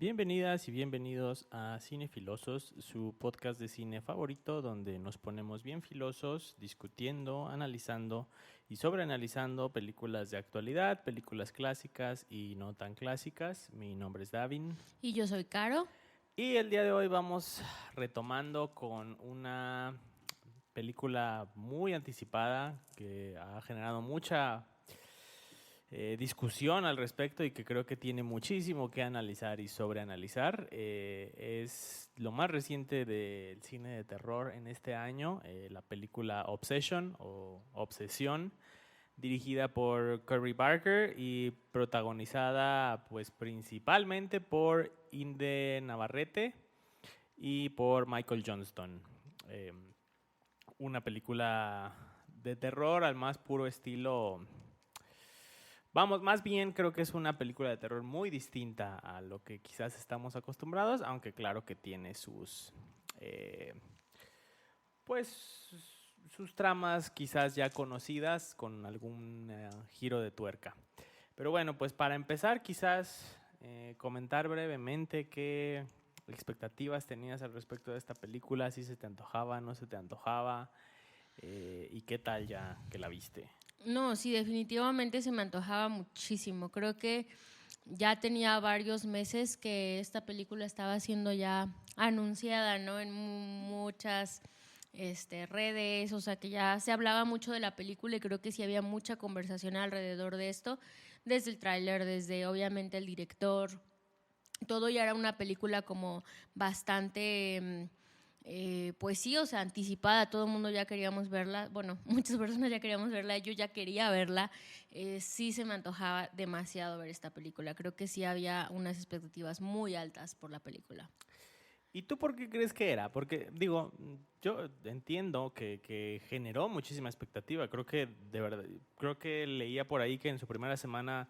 Bienvenidas y bienvenidos a Cinefilosos, su podcast de cine favorito donde nos ponemos bien filosos discutiendo, analizando y sobreanalizando películas de actualidad, películas clásicas y no tan clásicas. Mi nombre es Davin. Y yo soy Caro. Y el día de hoy vamos retomando con una película muy anticipada que ha generado mucha discusión al respecto y que creo que tiene muchísimo que analizar y sobreanalizar. Es lo más reciente del cine de terror en este año, la película Obsession o Obsesión, dirigida por Curry Barker y protagonizada pues principalmente por Inde Navarrete y por Michael Johnston. Eh, una película de terror al más puro estilo. Vamos, más bien creo que es una película de terror muy distinta a lo que quizás estamos acostumbrados, aunque claro que tiene pues, sus tramas quizás ya conocidas con algún giro de tuerca. Pero bueno, pues para empezar quizás comentar brevemente qué expectativas tenías al respecto de esta película, si se te antojaba, no se te antojaba, y qué tal ya que la viste. No, sí, definitivamente se me antojaba muchísimo. Creo que ya tenía varios meses que esta película estaba siendo ya anunciada, ¿no? En muchas redes, o sea que ya se hablaba mucho de la película y creo que sí había mucha conversación alrededor de esto, desde el tráiler, desde obviamente el director, todo ya era una película como bastante pues sí, o sea, anticipada, todo el mundo ya queríamos verla, bueno, muchas personas ya queríamos verla, yo ya quería verla, sí se me antojaba demasiado ver esta película, creo que sí había unas expectativas muy altas por la película. ¿Y tú por qué crees que era? Porque, digo, yo entiendo que generó muchísima expectativa. Creo que, de verdad, creo que leía por ahí que en su primera semana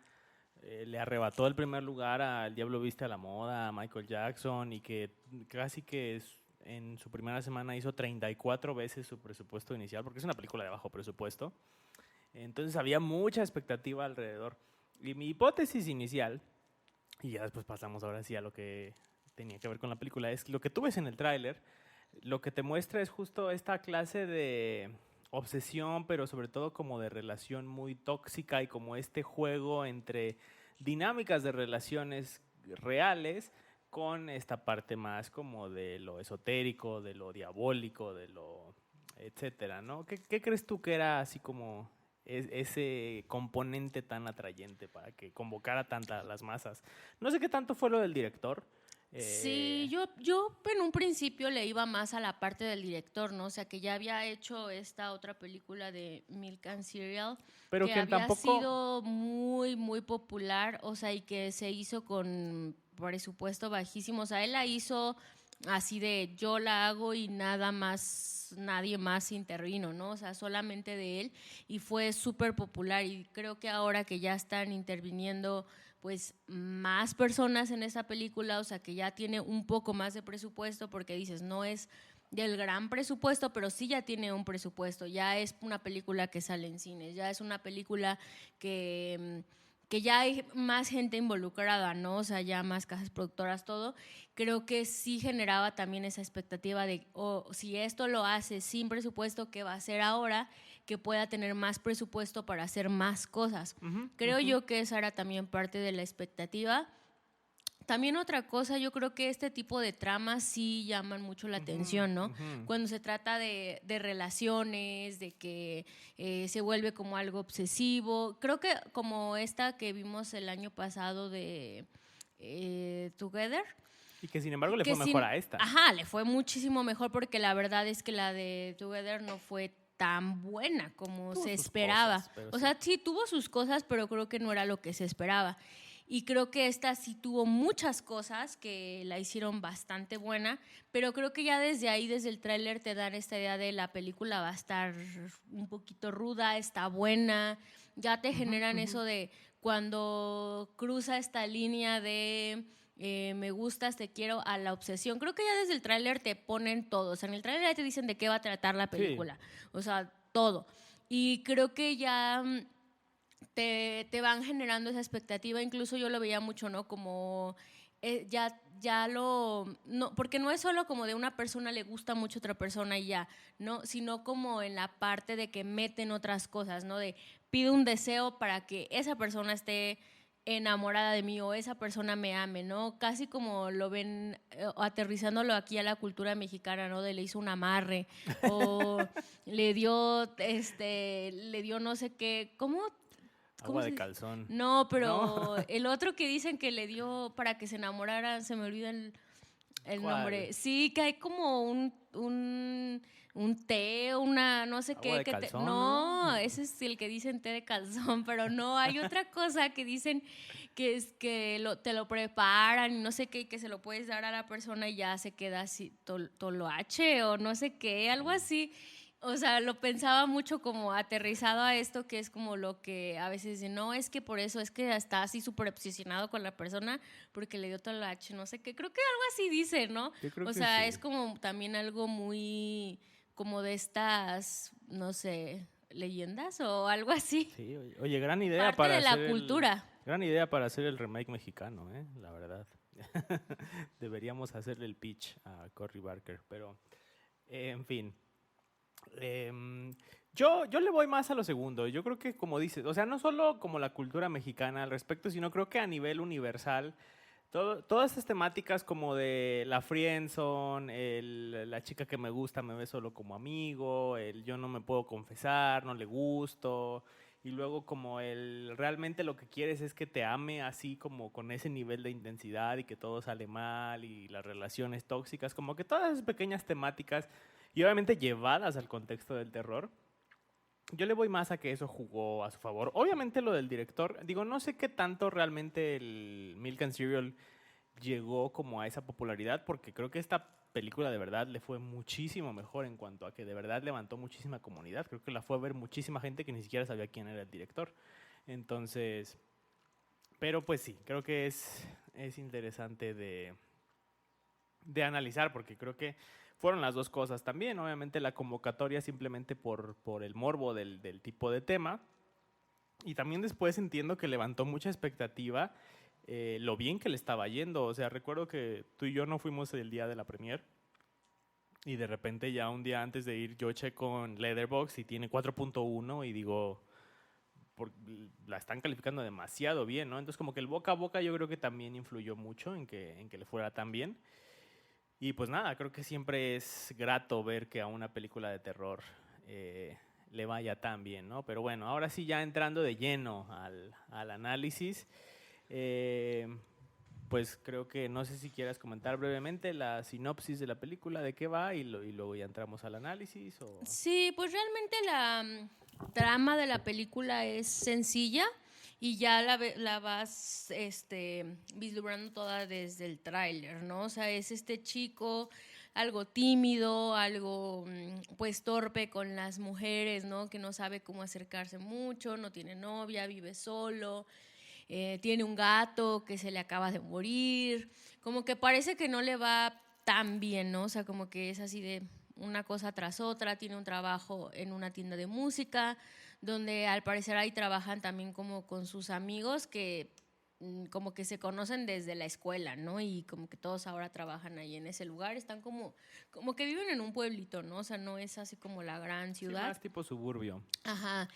le arrebató el primer lugar a El Diablo Viste a la Moda, a Michael Jackson, y que casi que en su primera semana hizo 34 veces su presupuesto inicial, porque es una película de bajo presupuesto. Entonces había mucha expectativa alrededor. Y mi hipótesis inicial, y ya después pasamos ahora sí a lo que tenía que ver con la película, es lo que tú ves en el tráiler, lo que te muestra es justo esta clase de obsesión, pero sobre todo como de relación muy tóxica y como este juego entre dinámicas de relaciones reales con esta parte más como de lo esotérico, de lo diabólico, de lo etcétera, ¿no? ¿Qué crees tú que era así como ese componente tan atrayente para que convocara tantas las masas? No sé qué tanto fue lo del director. Sí, yo en un principio le iba más a la parte del director, ¿no? O sea, que ya había hecho esta otra película de Milk and Cereal, Pero que que había tampoco. sido muy, muy popular, o sea, y que se hizo con presupuesto bajísimo. O sea, él la hizo así de yo la hago y nada más, nadie más intervino, ¿no? O sea, solamente de él, y fue súper popular. Y creo que ahora que ya están interviniendo pues más personas en esa película, o sea que ya tiene un poco más de presupuesto, porque dices, no es del gran presupuesto, pero sí ya tiene un presupuesto, ya es una película que sale en cines, ya es una película que ya hay más gente involucrada, ¿no? O sea, ya más casas productoras, todo. Creo que sí generaba también esa expectativa de, oh, si esto lo hace sin presupuesto, ¿qué va a hacer ahora? Que pueda tener más presupuesto para hacer más cosas. Ujú, Creo ujú. yo que esa era también parte de la expectativa. También otra cosa, yo creo que este tipo de tramas sí llaman mucho la Ujú, atención, ¿no? ujú. Cuando se trata de relaciones, de que se vuelve como algo obsesivo. Creo que como esta que vimos el año pasado de Together, Y que sin embargo le que fue mejor sin, a esta. ajá, le fue muchísimo mejor, porque la verdad es que la de Together no fue tan buena como Tuvo se sus esperaba. cosas, pero O sí. sea, sí tuvo sus cosas, pero creo que no era lo que se esperaba. Y creo que esta sí tuvo muchas cosas que la hicieron bastante buena, pero creo que ya desde ahí, desde el tráiler, te dan esta idea de la película va a estar un poquito ruda, está buena, ya te Ujú, generan ujú. eso de cuando cruza esta línea de me gustas, te quiero, a la obsesión. Creo que ya desde el tráiler te ponen todo. O sea, en el tráiler ya te dicen de qué va a tratar la Sí. película. O sea, todo. Y creo que ya te van generando esa expectativa. Incluso yo lo veía mucho, ¿no? Como ya no, porque no es solo como de una persona le gusta mucho a otra persona y ya, ¿no? Sino como en la parte de que meten otras cosas, ¿no? De pido un deseo para que esa persona esté enamorada de mí o esa persona me ame, ¿no? Casi como lo ven aterrizándolo aquí a la cultura mexicana, ¿no? De le hizo un amarre o le dio no sé qué, ¿cómo Agua de se dice? calzón. No, ¿No? pero el otro que dicen que le dio para que se enamorara, se me olvida el ¿Cuál? nombre. Sí, que hay como un té, una no sé Agua qué. de calzón, ¿no? No, ese es el que dicen té de calzón, pero no, hay otra cosa que dicen que es que te lo preparan y no sé qué, y que se lo puedes dar a la persona y ya se queda así toloache o no sé qué, algo así. O sea, lo pensaba mucho como aterrizado a esto, que es como lo que a veces dicen, no, es que por eso es que está así súper obsesionado con la persona porque le dio todo el H, no sé qué. Creo que algo así dice, ¿no? Yo creo O que sea, sí. es como también algo muy, como de estas, no sé, leyendas o algo así. Sí, oye, gran idea Parte para de hacer la cultura. gran idea para hacer el remake mexicano, la verdad. Deberíamos hacerle el pitch a Cory Barker, pero en fin. Yo le voy más a lo segundo. Yo creo que, como dices, o sea, no solo como la cultura mexicana al respecto, sino creo que a nivel universal, todas estas temáticas como de la friendzone, la chica que me gusta me ve solo como amigo, el yo no me puedo confesar, no le gusto, y luego como el realmente lo que quieres es que te ame así como con ese nivel de intensidad y que todo sale mal y las relaciones tóxicas, como que todas esas pequeñas temáticas y obviamente llevadas al contexto del terror. Yo le voy más a que eso jugó a su favor. Obviamente lo del director, digo, no sé qué tanto realmente el Milk and Serial llegó como a esa popularidad, porque creo que esta película de verdad le fue muchísimo mejor en cuanto a que de verdad levantó muchísima comunidad. Creo que la fue a ver muchísima gente que ni siquiera sabía quién era el director. Entonces, pero pues sí, creo que es interesante de analizar, porque creo que fueron las dos cosas también. Obviamente la convocatoria simplemente por el morbo del tipo de tema. Y también después entiendo que levantó mucha expectativa lo bien que le estaba yendo. O sea, recuerdo que tú y yo no fuimos el día de la premier y de repente ya un día antes de ir yo checo en Letterboxd y tiene 4.1 y digo, la están calificando demasiado bien, ¿no? Entonces como que el boca a boca yo creo que también influyó mucho en que le fuera tan bien. Y pues nada, creo que siempre es grato ver que a una película de terror le vaya tan bien, ¿no? Pero bueno, ahora sí ya entrando de lleno al análisis, eh, pues creo que no sé si quieras comentar brevemente la sinopsis de la película, de qué va y luego ya entramos al análisis o... Sí, pues realmente la trama de la película es sencilla y ya la vas vislumbrando toda desde el tráiler, ¿no? O sea, es este chico algo tímido, algo pues torpe con las mujeres, ¿no? Que no sabe cómo acercarse mucho, no tiene novia, vive solo, tiene un gato que se le acaba de morir, como que parece que no le va tan bien, ¿no? O sea, como que es así de una cosa tras otra, tiene un trabajo en una tienda de música, donde al parecer ahí trabajan también como con sus amigos que como que se conocen desde la escuela, ¿no? Y como que todos ahora trabajan ahí en ese lugar, están como que viven en un pueblito, ¿no? O sea, no es así como la gran Sí, ciudad. más tipo suburbio. Ajá.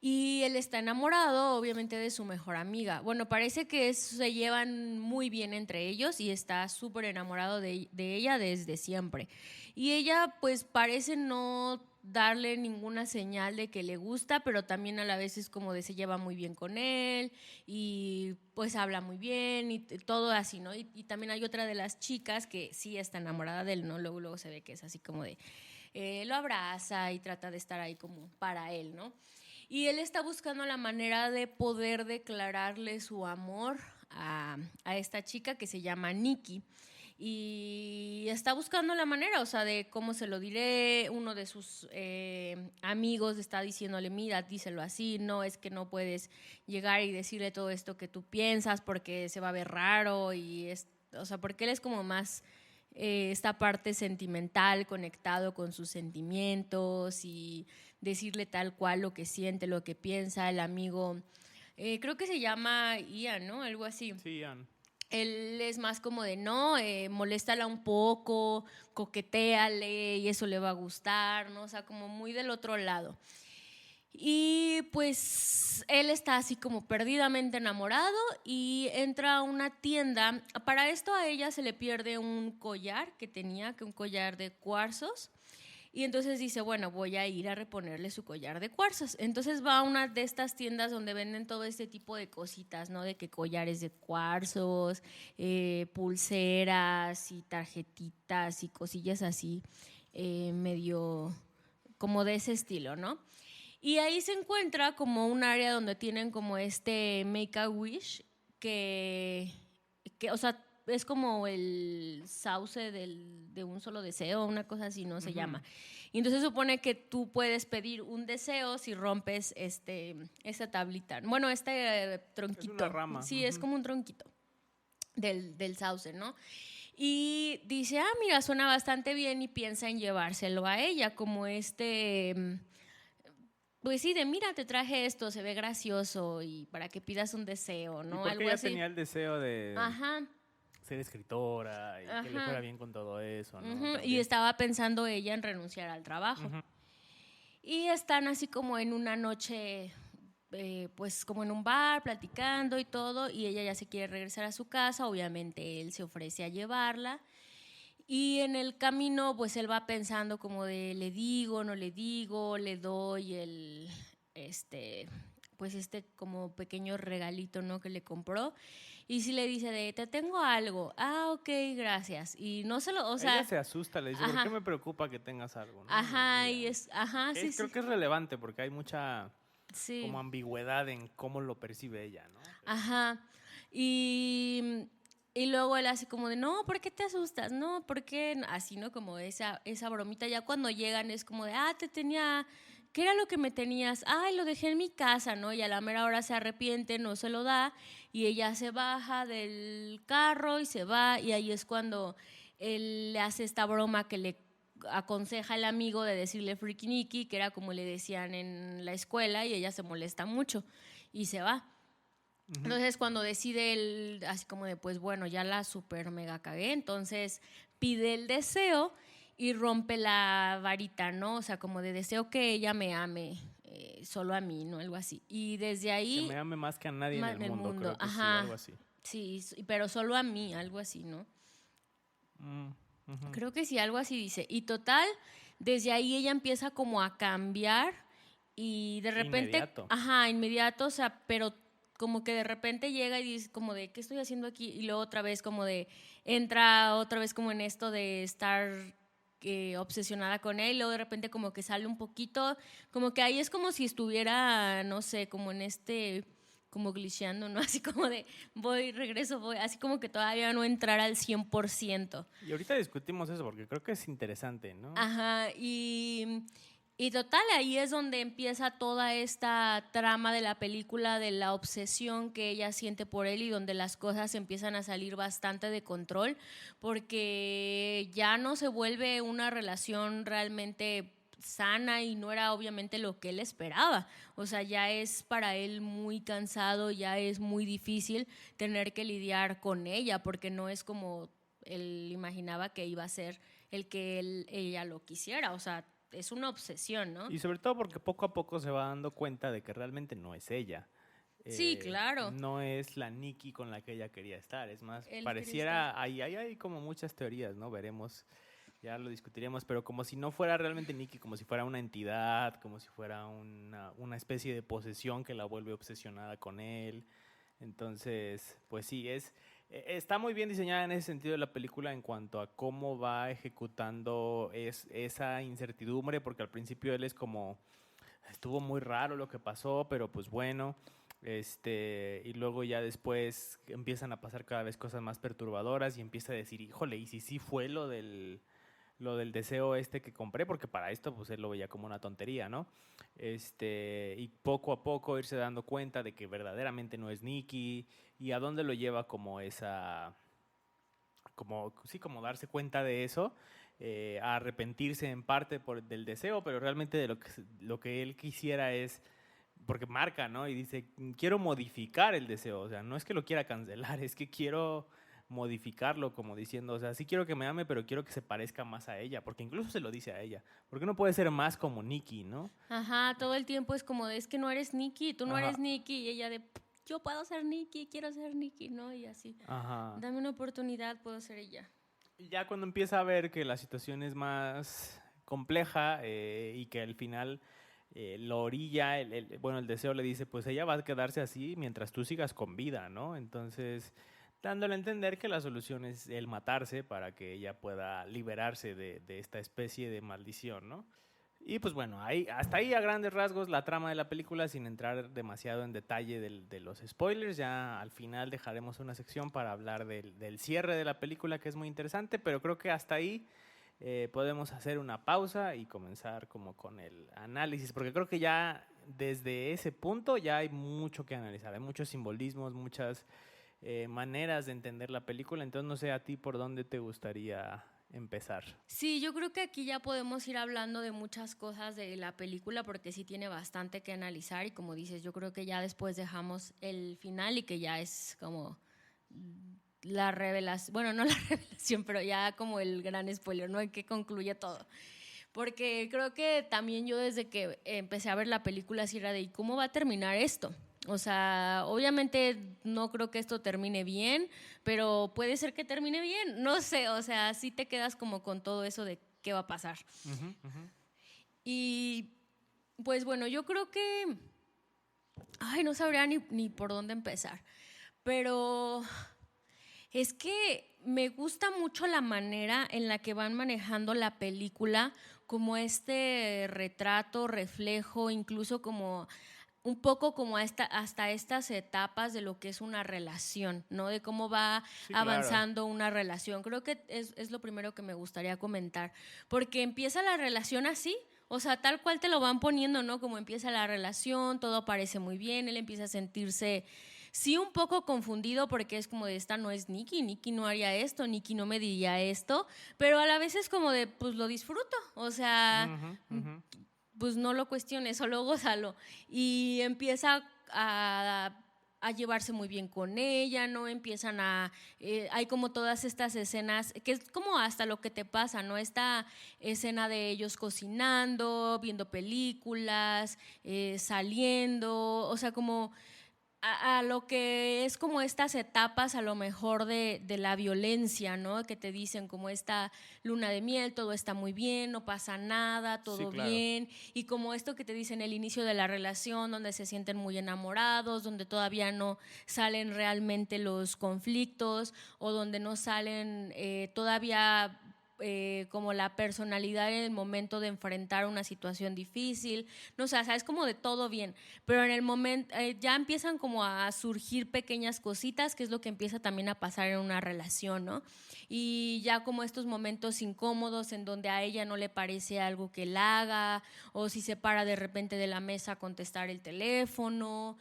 Y él está enamorado, obviamente, de su mejor amiga. Bueno, parece que se llevan muy bien entre ellos y está súper enamorado de ella desde siempre. Y ella, pues, parece no darle ninguna señal de que le gusta, pero también a la vez es como de se lleva muy bien con él y pues habla muy bien y todo así, ¿no? Y también hay otra de las chicas que sí está enamorada de él, ¿no? Luego se ve que es así como de lo abraza y trata de estar ahí como para él, ¿no? Y él está buscando la manera de poder declararle su amor a esta chica que se llama Nikki. Y está buscando la manera, o sea, de cómo se lo diré. Uno de sus amigos está diciéndole, mira, díselo así, no es que no puedes llegar y decirle todo esto que tú piensas porque se va a ver raro o sea, porque él es como más esta parte sentimental, conectado con sus sentimientos y decirle tal cual lo que siente, lo que piensa el amigo. Creo que se llama Ian, ¿no? Algo así. Sí, Ian. Él es más como de, no, moléstala un poco, coquetéale y eso le va a gustar, ¿no? O sea, como muy del otro lado. Y pues él está así como perdidamente enamorado y entra a una tienda. Para esto a ella se le pierde un collar que tenía, que un collar de cuarzos. Y entonces dice, bueno, voy a ir a reponerle su collar de cuarzos. Entonces va a una de estas tiendas donde venden todo este tipo de cositas, ¿no? De que collares de cuarzos, pulseras y tarjetitas y cosillas así, medio como de ese estilo, ¿no? Y ahí se encuentra como un área donde tienen como este Make-A-Wish o sea, es como el sauce de un solo deseo, una cosa así, ¿no? Se llama. Y entonces supone que tú puedes pedir un deseo si rompes esta tablita. Bueno, tronquito. Es una rama. Sí, es como un tronquito del sauce, ¿no? Y dice, mira, suena bastante bien y piensa en llevárselo a ella, como pues sí, de mira, te traje esto, se ve gracioso y para que pidas un deseo, ¿no? Y porque Algo ella así. tenía el deseo de Ajá. ser escritora y que le fuera bien con todo eso, ¿no? Y estaba pensando ella en renunciar al trabajo. Y están así como en una noche, pues como en un bar, platicando y todo, y ella ya se quiere regresar a su casa, obviamente él se ofrece a llevarla. Y en el camino, pues él va pensando como de, le digo, no le digo, le doy pues como pequeño regalito, ¿no? Que le compró. Y si le dice te tengo algo. Ok, gracias. Y no se lo, o sea... Ella se asusta, le dice, ¿por qué me preocupa que tengas algo? ¿No? Ajá, sí, creo que es relevante porque hay mucha sí. como ambigüedad en cómo lo percibe ella, ¿no? Ajá. Y luego él hace como de, no, ¿por qué te asustas? No, ¿por qué? Así, ¿no? Como esa bromita. Ya cuando llegan es como de, te tenía, ¿qué era lo que me tenías? Lo dejé en mi casa, ¿no? Y a la mera hora se arrepiente, no se lo da. Y ella se baja del carro y se va. Y ahí es cuando él le hace esta broma que le aconseja al amigo de decirle freaky Nicky, que era como le decían en la escuela, y ella se molesta mucho y se va. Entonces cuando decide él, así como de, pues bueno, ya la super mega cagué, entonces pide el deseo y rompe la varita, ¿no? O sea, como de deseo que ella me ame, solo a mí, ¿no? Algo así. Y desde ahí... Que me ame más que a nadie en el mundo, creo que Ajá. sí, algo así. Sí, pero solo a mí, algo así, ¿no? Creo que sí, algo así dice. Y total, desde ahí ella empieza como a cambiar y de repente... Inmediato. Ajá, inmediato, o sea, pero como que de repente llega y dice como de, ¿qué estoy haciendo aquí? Y luego otra vez como de, entra otra vez como en esto de estar obsesionada con él, y luego de repente como que sale un poquito, como que ahí es como si estuviera, no sé, como en como glitcheando, ¿no? Así como de, voy, regreso, voy, así como que todavía no entrar al 100%. Y ahorita discutimos eso porque creo que es interesante, ¿no? Ajá, y total, ahí es donde empieza toda esta trama de la película, de la obsesión que ella siente por él y donde las cosas empiezan a salir bastante de control, porque ya no se vuelve una relación realmente sana y no era obviamente lo que él esperaba. O sea, ya es para él muy cansado, ya es muy difícil tener que lidiar con ella, porque no es como él imaginaba que iba a ser el que ella lo quisiera. O sea, es una obsesión, ¿no? Y sobre todo porque poco a poco se va dando cuenta de que realmente no es ella. Sí, claro. No es la Nikki con la que ella quería estar. Es más, Él pareciera, hay como muchas teorías, ¿no? Veremos, ya lo discutiremos, pero como si no fuera realmente Nikki, como si fuera una entidad, como si fuera una especie de posesión que la vuelve obsesionada con él. Entonces, pues sí, está muy bien diseñada en ese sentido la película en cuanto a cómo va ejecutando esa incertidumbre, porque al principio él es como, estuvo muy raro lo que pasó, pero pues bueno, y luego ya después empiezan a pasar cada vez cosas más perturbadoras y empieza a decir, híjole, ¿y si sí fue lo del deseo que compré? Porque para esto pues él lo veía como una tontería, ¿no? Y poco a poco irse dando cuenta de que verdaderamente no es Nikki y a dónde lo lleva como como darse cuenta de eso, a arrepentirse en parte del deseo, pero realmente de lo que él quisiera es porque marca, ¿no? Y dice, quiero modificar el deseo, o sea, no es que lo quiera cancelar, es que quiero modificarlo, como diciendo, o sea, sí quiero que me ame, pero quiero que se parezca más a ella, porque incluso se lo dice a ella, porque no puede ser más como Nikki, ¿no? Ajá, todo el tiempo es como de, es que no eres Nikki, tú no Ajá. eres Nikki, y ella de, yo puedo ser Nikki, quiero ser Nikki, ¿no? Y así, Ajá. dame una oportunidad, puedo ser ella. Y ya cuando empieza a ver que la situación es más compleja y que al final lo orilla, bueno, el deseo le dice, pues ella va a quedarse así mientras tú sigas con vida, ¿no? Entonces, dándole a entender que la solución es el matarse para que ella pueda liberarse de esta especie de maldición, ¿no? Y pues bueno, hasta ahí a grandes rasgos la trama de la película, sin entrar demasiado en detalle de los spoilers. Ya al final dejaremos una sección para hablar del cierre de la película, que es muy interesante, pero creo que hasta ahí podemos hacer una pausa y comenzar como con el análisis, porque creo que ya desde ese punto ya hay mucho que analizar, hay muchos simbolismos, muchas maneras de entender la película. Entonces no sé a ti por dónde te gustaría empezar. Sí, yo creo que aquí ya podemos ir hablando de muchas cosas de la película porque sí tiene bastante que analizar y como dices, yo creo que ya después dejamos el final y que ya es como la revelación, bueno, no la revelación, pero ya como el gran spoiler, ¿no? En que concluye todo. Porque creo que también yo desde que empecé a ver la película sí era de, ¿y cómo va a terminar esto? O sea, obviamente no creo que esto termine bien, pero puede ser que termine bien, no sé, o sea, sí te quedas como con todo eso de qué va a pasar. Y pues bueno, yo creo que, ay, no sabría ni por dónde empezar, pero es que me gusta mucho la manera en la que van manejando la película, como este retrato, reflejo, incluso como un poco como hasta estas etapas de lo que es una relación, ¿no? De cómo va Sí, claro. avanzando una relación. Creo que es lo primero que me gustaría comentar, porque empieza la relación así, o sea, tal cual te lo van poniendo, ¿no? Como empieza la relación, todo parece muy bien, él empieza a sentirse, sí, un poco confundido porque es como de, esta no es Nikki, Nikki no haría esto, Nikki no me diría esto, pero a la vez es como de, pues lo disfruto, o sea, pues no lo cuestiones, solo gózalo. Y empieza a llevarse muy bien con ella, ¿no? Empiezan hay como todas estas escenas, que es como hasta lo que te pasa, ¿no? Esta escena de ellos cocinando, viendo películas, saliendo, o sea, como a lo que es como estas etapas a lo mejor de la violencia, ¿no? Que te dicen como esta luna de miel, todo está muy bien, no pasa nada, Sí, todo claro. bien, y como esto que te dicen el inicio de la relación, donde se sienten muy enamorados, donde todavía no salen realmente los conflictos o donde no salen todavía como la personalidad en el momento de enfrentar una situación difícil, no o sea, sabes como de todo bien, pero en el momento ya empiezan como a surgir pequeñas cositas, que es lo que empieza también a pasar en una relación, ¿no? Y ya como estos momentos incómodos en donde a ella no le parece algo que él haga, o si se para de repente de la mesa a contestar el teléfono,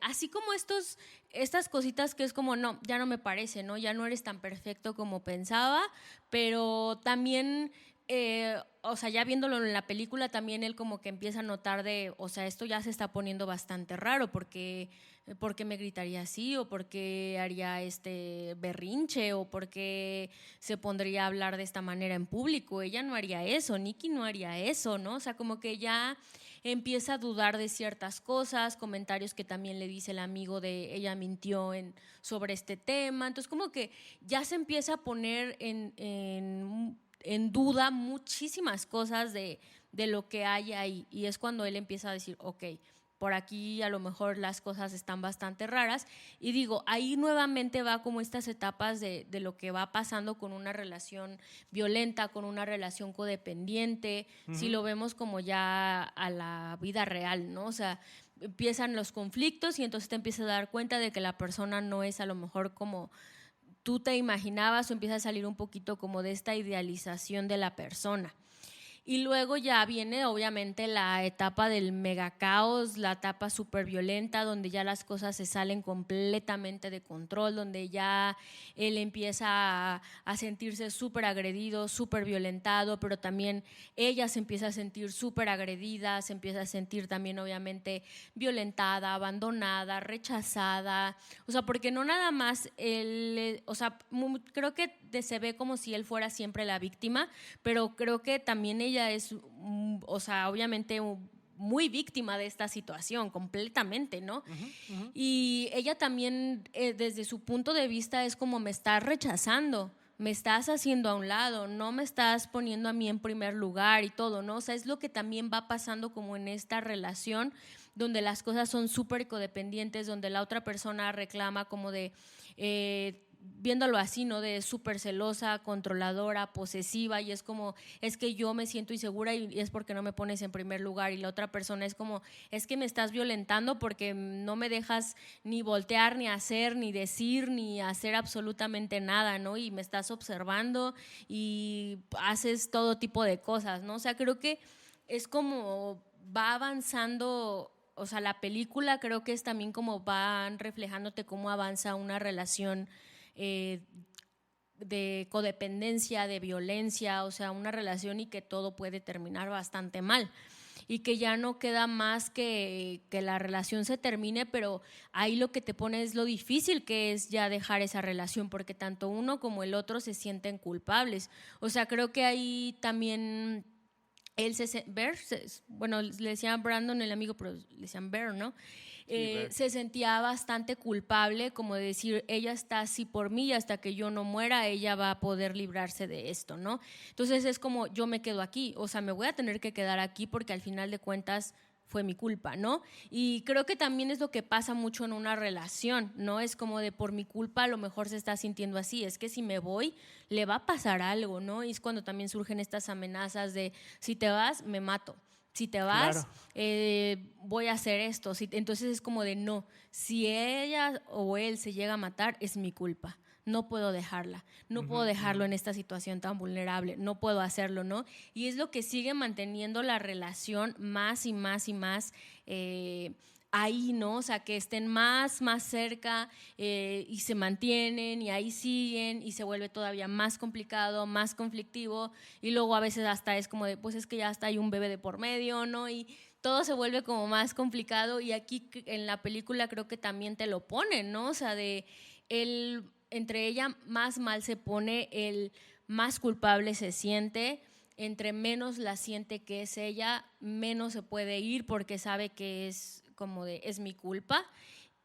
así como estas cositas que es como, no, ya no me parece, ¿no? Ya no eres tan perfecto como pensaba, pero también, o sea, ya viéndolo en la película, también él como que empieza a notar de, o sea, esto ya se está poniendo bastante raro, porque ¿por qué me gritaría así? ¿O por qué haría este berrinche? ¿O por qué se pondría a hablar de esta manera en público? Ella no haría eso, Nikki no haría eso, ¿no? O sea, como que ya empieza a dudar de ciertas cosas, comentarios que también le dice el amigo de ella mintió sobre este tema. Entonces, como que ya se empieza a poner en duda muchísimas cosas de lo que hay ahí. Y es cuando él empieza a decir, ok, por aquí a lo mejor las cosas están bastante raras. Y digo, ahí nuevamente va como estas etapas de lo que va pasando con una relación violenta, con una relación codependiente, si lo vemos como ya a la vida real, ¿no? O sea, empiezan los conflictos y entonces te empiezas a dar cuenta de que la persona no es a lo mejor como tú te imaginabas o empieza a salir un poquito como de esta idealización de la persona. Y luego ya viene obviamente la etapa del mega caos, la etapa súper violenta, donde ya las cosas se salen completamente de control, donde ya él empieza a sentirse súper agredido, súper violentado, pero también ella se empieza a sentir súper agredida, se empieza a sentir también obviamente violentada, abandonada, rechazada. O sea, porque no nada más él, o sea, creo que se ve como si él fuera siempre la víctima, pero creo que también ella es, o sea, obviamente muy víctima de esta situación, completamente, ¿no? Y ella también, desde su punto de vista, es como: me estás rechazando, me estás haciendo a un lado, no me estás poniendo a mí en primer lugar y todo, ¿no? O sea, es lo que también va pasando como en esta relación, donde las cosas son súper codependientes, donde la otra persona reclama como de... viéndolo así, ¿no? De súper celosa, controladora, posesiva, y es como: es que yo me siento insegura y es porque no me pones en primer lugar. Y la otra persona es como: es que me estás violentando porque no me dejas ni voltear, ni hacer, ni decir, ni hacer absolutamente nada, ¿no? Y me estás observando y haces todo tipo de cosas, ¿no? O sea, creo que es como va avanzando. O sea, la película creo que es también como van reflejándote cómo avanza una relación de codependencia, de violencia, o sea, una relación, y que todo puede terminar bastante mal. Y que ya no queda más que la relación se termine, pero ahí lo que te pone es lo difícil que es ya dejar esa relación, porque tanto uno como el otro se sienten culpables. O sea, creo que ahí también él bueno, le decían Brandon el amigo, pero le decían Bear, ¿no? Se sentía bastante culpable, como de decir: ella está así por mí y hasta que yo no muera ella va a poder librarse de esto, ¿no? Entonces es como: yo me quedo aquí, o sea, me voy a tener que quedar aquí porque al final de cuentas fue mi culpa, ¿no? Y creo que también es lo que pasa mucho en una relación, ¿no? Es como de: por mi culpa a lo mejor se está sintiendo así, es que si me voy le va a pasar algo, ¿no? Y es cuando también surgen estas amenazas de: si te vas, me mato. Si te vas, voy a hacer esto. Entonces es como de: no, si ella o él se llega a matar, es mi culpa. No puedo dejarla, no puedo dejarlo en esta situación tan vulnerable, no puedo hacerlo, ¿no? Y es lo que sigue manteniendo la relación más y más y más ahí, ¿no? O sea, que estén más cerca y se mantienen y ahí siguen y se vuelve todavía más complicado, más conflictivo, y luego a veces hasta es como de: pues es que ya hasta hay un bebé de por medio, ¿no? Y todo se vuelve como más complicado, y aquí en la película creo que también te lo ponen, ¿no? O sea, de él, entre ella más mal se pone, el más culpable se siente. Entre menos la siente que es ella, menos se puede ir porque sabe que es como de: es mi culpa.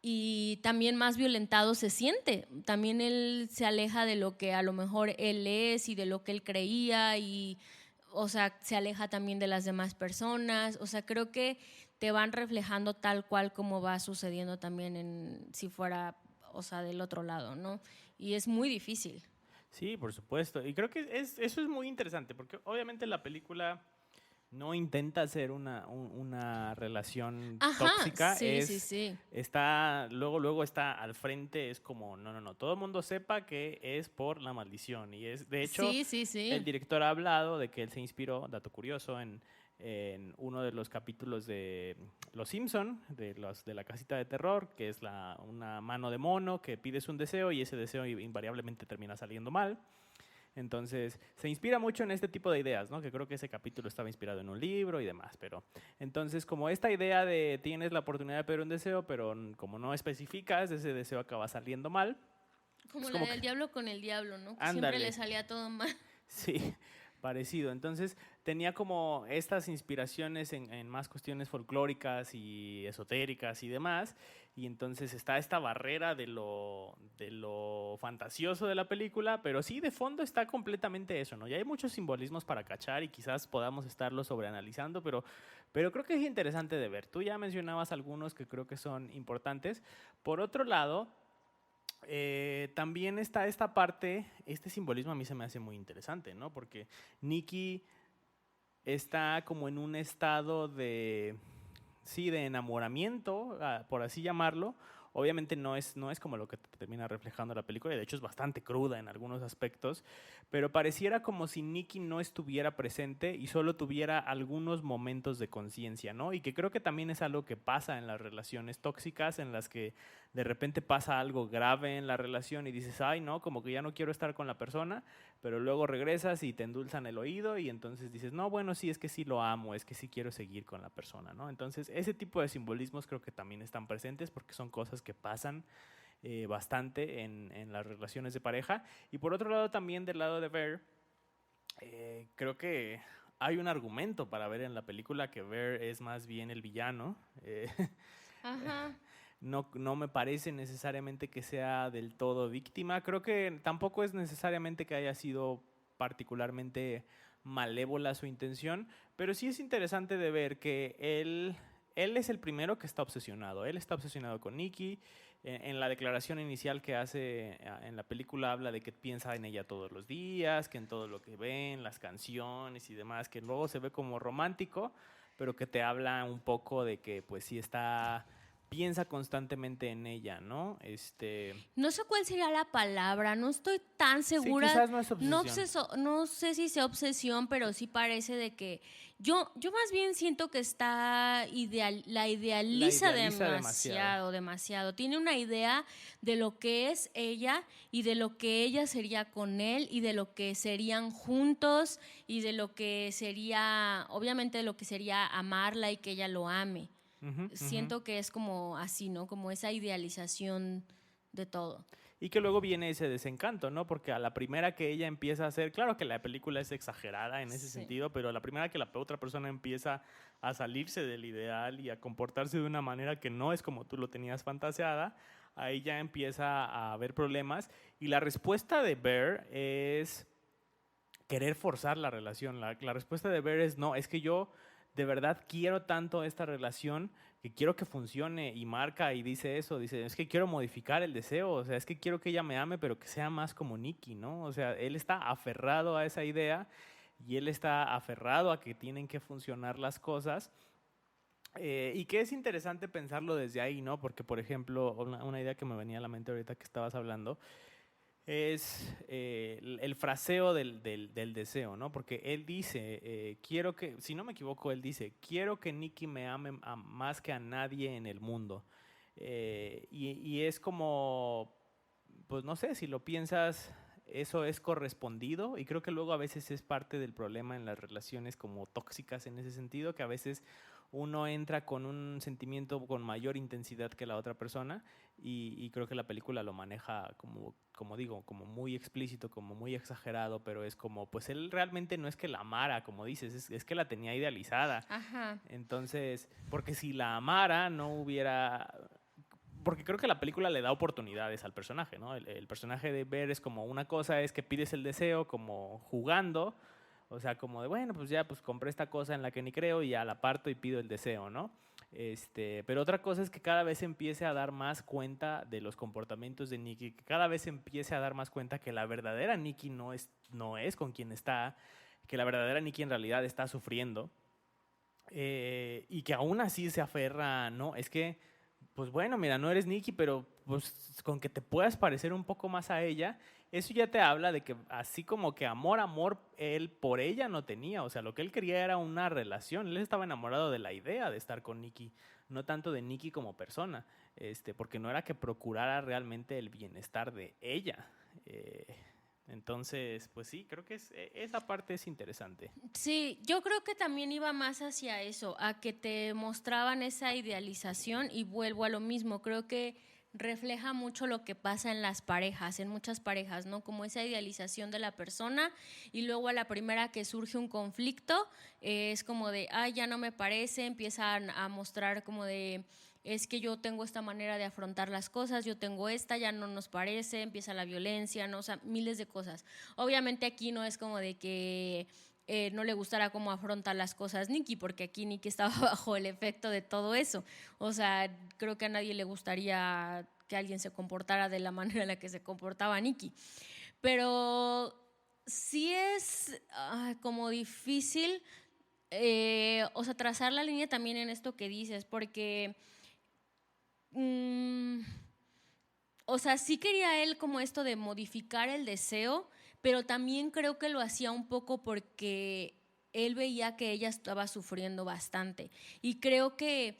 Y también más violentado se siente. También él se aleja de lo que a lo mejor él es y de lo que él creía, y, o sea, se aleja también de las demás personas. O sea, creo que te van reflejando tal cual como va sucediendo también si fuera, o sea, del otro lado, ¿no? Y es muy difícil. Sí, por supuesto. Y creo que eso es muy interesante, porque obviamente la película no intenta hacer una relación Ajá, tóxica. sí, sí, sí. Está, luego está al frente, es como: no, todo el mundo sepa que es por la maldición. Y de hecho, Sí, sí, sí. el director ha hablado de que él se inspiró, dato curioso, en uno de los capítulos de Los Simpson, de la casita de terror, que es una mano de mono que pides un deseo y ese deseo invariablemente termina saliendo mal. Entonces, se inspira mucho en este tipo de ideas, ¿no? Que creo que ese capítulo estaba inspirado en un libro y demás, pero entonces, como esta idea de tienes la oportunidad de pedir un deseo, pero como no especificas, ese deseo acaba saliendo mal. Como Es la como del que, diablo con el diablo, ¿no? Que siempre le ándale, salía todo mal. sí, parecido. Entonces, tenía como estas inspiraciones en más cuestiones folclóricas y esotéricas y demás. Y entonces está esta barrera de lo fantasioso de la película, pero sí, de fondo está completamente eso, ¿no? Y hay muchos simbolismos para cachar y quizás podamos estarlo sobreanalizando, pero creo que es interesante de ver. Tú ya mencionabas algunos que creo que son importantes. Por otro lado, también está esta parte, este simbolismo a mí se me hace muy interesante, ¿no? Porque Nikki está como en un estado de, sí, de enamoramiento, por así llamarlo, Obviamente no es como lo que te termina reflejando la película, y de hecho es bastante cruda en algunos aspectos, pero pareciera como si Nikki no estuviera presente y solo tuviera algunos momentos de conciencia, ¿no? Y que creo que también es algo que pasa en las relaciones tóxicas, en las que de repente pasa algo grave en la relación y dices, ay, no, como que ya no quiero estar con la persona, pero luego regresas y te endulzan el oído y entonces dices, no, bueno, sí, es que sí lo amo, es que sí quiero seguir con la persona, ¿no? Entonces, ese tipo de simbolismos creo que también están presentes porque son cosas que pasan bastante en las relaciones de pareja. Y por otro lado, también del lado de Bear, creo que hay un argumento para ver en la película que Bear es más bien el villano. Ajá. No me parece necesariamente que sea del todo víctima. Creo que tampoco es necesariamente que haya sido particularmente malévola su intención, pero sí es interesante de ver que él es el primero que está obsesionado. Él está obsesionado con Nikki. En la declaración inicial que hace en la película habla de que piensa en ella todos los días, que en todo lo que ven, las canciones y demás, que luego se ve como romántico, pero que te habla un poco de que pues sí piensa constantemente en ella, ¿no? No sé cuál sería la palabra, no estoy tan Sí, segura. quizás no es obsesión. No sé si sea obsesión, pero sí parece de que yo más bien siento que la La idealiza idealiza demasiado. demasiado. Tiene una idea de lo que es ella y de lo que ella sería con él y de lo que serían juntos y de lo que sería, obviamente de lo que sería amarla y que ella lo ame. Ujú, ujú. Siento que es como así, ¿no? Como esa idealización de todo. Y que luego viene ese desencanto, ¿no? Porque a la primera que ella empieza a hacer, claro que la película es exagerada en ese Sí. sentido, pero a la primera que la otra persona empieza a salirse del ideal y a comportarse de una manera que no es como tú lo tenías fantaseada, ahí ya empieza a haber problemas. Y la respuesta de Bear es querer forzar la relación. La respuesta de Bear es no, es que yo de verdad quiero tanto esta relación que quiero que funcione, y marca y dice eso, dice, es que quiero modificar el deseo, o sea, es que quiero que ella me ame, pero que sea más como Nikki, ¿no? O sea, él está aferrado a esa idea y él está aferrado a que tienen que funcionar las cosas. Y que es interesante pensarlo desde ahí, ¿no? Porque, por ejemplo, una idea que me venía a la mente ahorita que estabas hablando es el fraseo del deseo, ¿no? Porque él dice, quiero que, si no me equivoco, él dice, quiero que Nikki me ame más que a nadie en el mundo. Y es como, pues no sé, si lo piensas, eso es correspondido, y creo que luego a veces es parte del problema en las relaciones como tóxicas en ese sentido, que a veces uno entra con un sentimiento con mayor intensidad que la otra persona, y creo que la película lo maneja como digo, como muy explícito, como muy exagerado, pero es como, pues él realmente no es que la amara, como dices, es que la tenía idealizada. Ajá. Entonces, porque si la amara, no hubiera... Porque creo que la película le da oportunidades al personaje, ¿no? El personaje de Bear es como, una cosa es que pides el deseo como jugando, o sea, como de, bueno, pues ya pues compré esta cosa en la que ni creo y ya la parto y pido el deseo, ¿no? Pero otra cosa es que cada vez empiece a dar más cuenta de los comportamientos de Nikki, que cada vez empiece a dar más cuenta que la verdadera Nikki no es con quien está, que la verdadera Nikki en realidad está sufriendo, y que aún así se aferra, no, es que, pues bueno, mira, no eres Nikki, pero pues con que te puedas parecer un poco más a ella, eso ya te habla de que así como que amor, él por ella no tenía. O sea, lo que él quería era una relación. Él estaba enamorado de la idea de estar con Nikki, no tanto de Nikki como persona, porque no era que procurara realmente el bienestar de ella. Entonces, pues sí, creo que esa parte es interesante. Sí, yo creo que también iba más hacia eso, a que te mostraban esa idealización y vuelvo a lo mismo, creo que refleja mucho lo que pasa en las parejas, en muchas parejas, ¿no? Como esa idealización de la persona y luego a la primera que surge un conflicto es como de, ay, ya no me parece, empiezan a mostrar como de, es que yo tengo esta manera de afrontar las cosas, yo tengo esta, ya no nos parece, empieza la violencia, ¿no? O sea, miles de cosas. Obviamente aquí no es como de que no le gustara cómo afronta las cosas Nikki, porque aquí Nikki estaba bajo el efecto de todo eso. O sea, creo que a nadie le gustaría que alguien se comportara de la manera en la que se comportaba Nikki. Pero sí es como difícil, o sea, trazar la línea también en esto que dices, porque... o sea, sí quería él como esto de modificar el deseo, pero también creo que lo hacía un poco porque él veía que ella estaba sufriendo bastante. Y creo que,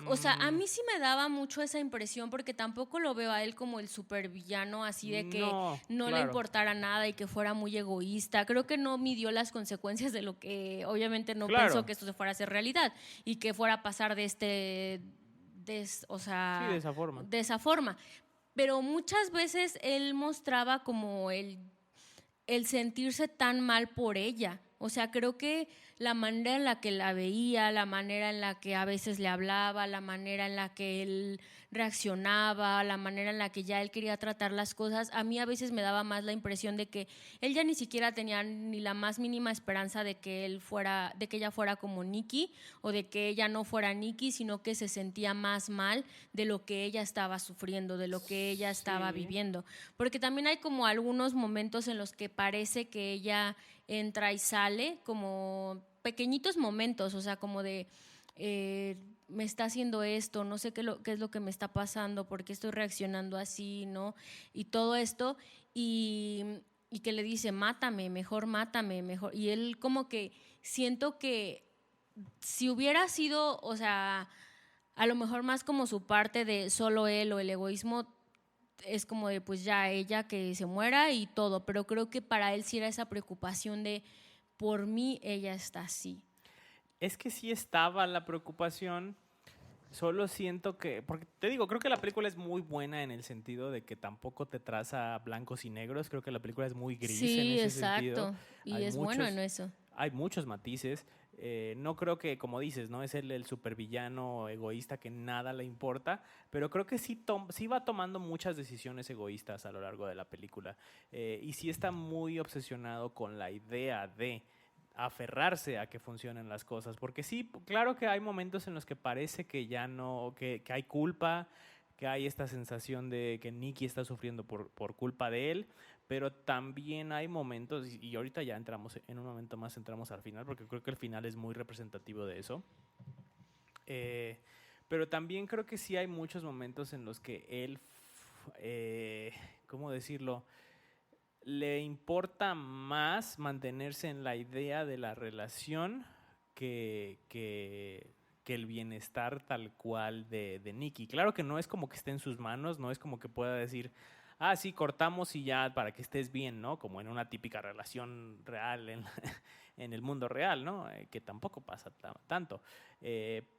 o sea, a mí sí me daba mucho esa impresión porque tampoco lo veo a él como el supervillano, así de que No, no le claro. importara nada y que fuera muy egoísta. Creo que no midió las consecuencias de lo que, obviamente no pensó Claro. que esto se fuera a hacer realidad y que fuera a pasar o Sí, de sea, esa forma. de esa forma. Pero muchas veces él mostraba como el sentirse tan mal por ella. O sea, creo que la manera en la que la veía, la manera en la que a veces le hablaba, la manera en la que él reaccionaba, la manera en la que ya él quería tratar las cosas, a mí a veces me daba más la impresión de que él ya ni siquiera tenía ni la más mínima esperanza de que de que ella fuera como Nikki o de que ella no fuera Nikki, sino que se sentía más mal de lo que ella estaba sufriendo, de lo que ella estaba Sí. viviendo. Porque también hay como algunos momentos en los que parece que ella entra y sale, como pequeñitos momentos, o sea, como de me está haciendo esto, no sé qué es lo que me está pasando, por qué estoy reaccionando así, ¿no? Y todo esto, y que le dice, mátame, mejor. Y él como que siento que si hubiera sido, o sea, a lo mejor más como su parte de solo él o el egoísmo, es como de pues ya ella que se muera y todo, pero creo que para él sí era esa preocupación de por mí ella está así. Es que sí estaba la preocupación, solo siento que, porque te digo, creo que la película es muy buena en el sentido de que tampoco te traza blancos y negros, creo que la película es muy gris en Sí, ese sentido, exacto. Y hay es bueno en muchos, eso. hay muchos matices, no creo que, como dices, ¿no? Es el supervillano egoísta que nada le importa, pero creo que sí va tomando muchas decisiones egoístas a lo largo de la película, y sí está muy obsesionado con la idea de aferrarse a que funcionen las cosas, porque sí, claro que hay momentos en los que parece que ya no, que hay culpa, que hay esta sensación de que Nicky está sufriendo por culpa de él, pero también hay momentos, y ahorita ya entramos, en un momento más entramos al final, porque creo que el final es muy representativo de eso, eh, pero también creo que sí hay muchos momentos en los que él, ¿cómo decirlo? Le importa más mantenerse en la idea de la relación que el bienestar tal cual de Nicky. Claro que no es como que esté en sus manos, no es como que pueda decir, ah, sí, cortamos y ya para que estés bien, ¿no? Como en una típica relación real, en el mundo real, ¿no? Que tampoco pasa tanto.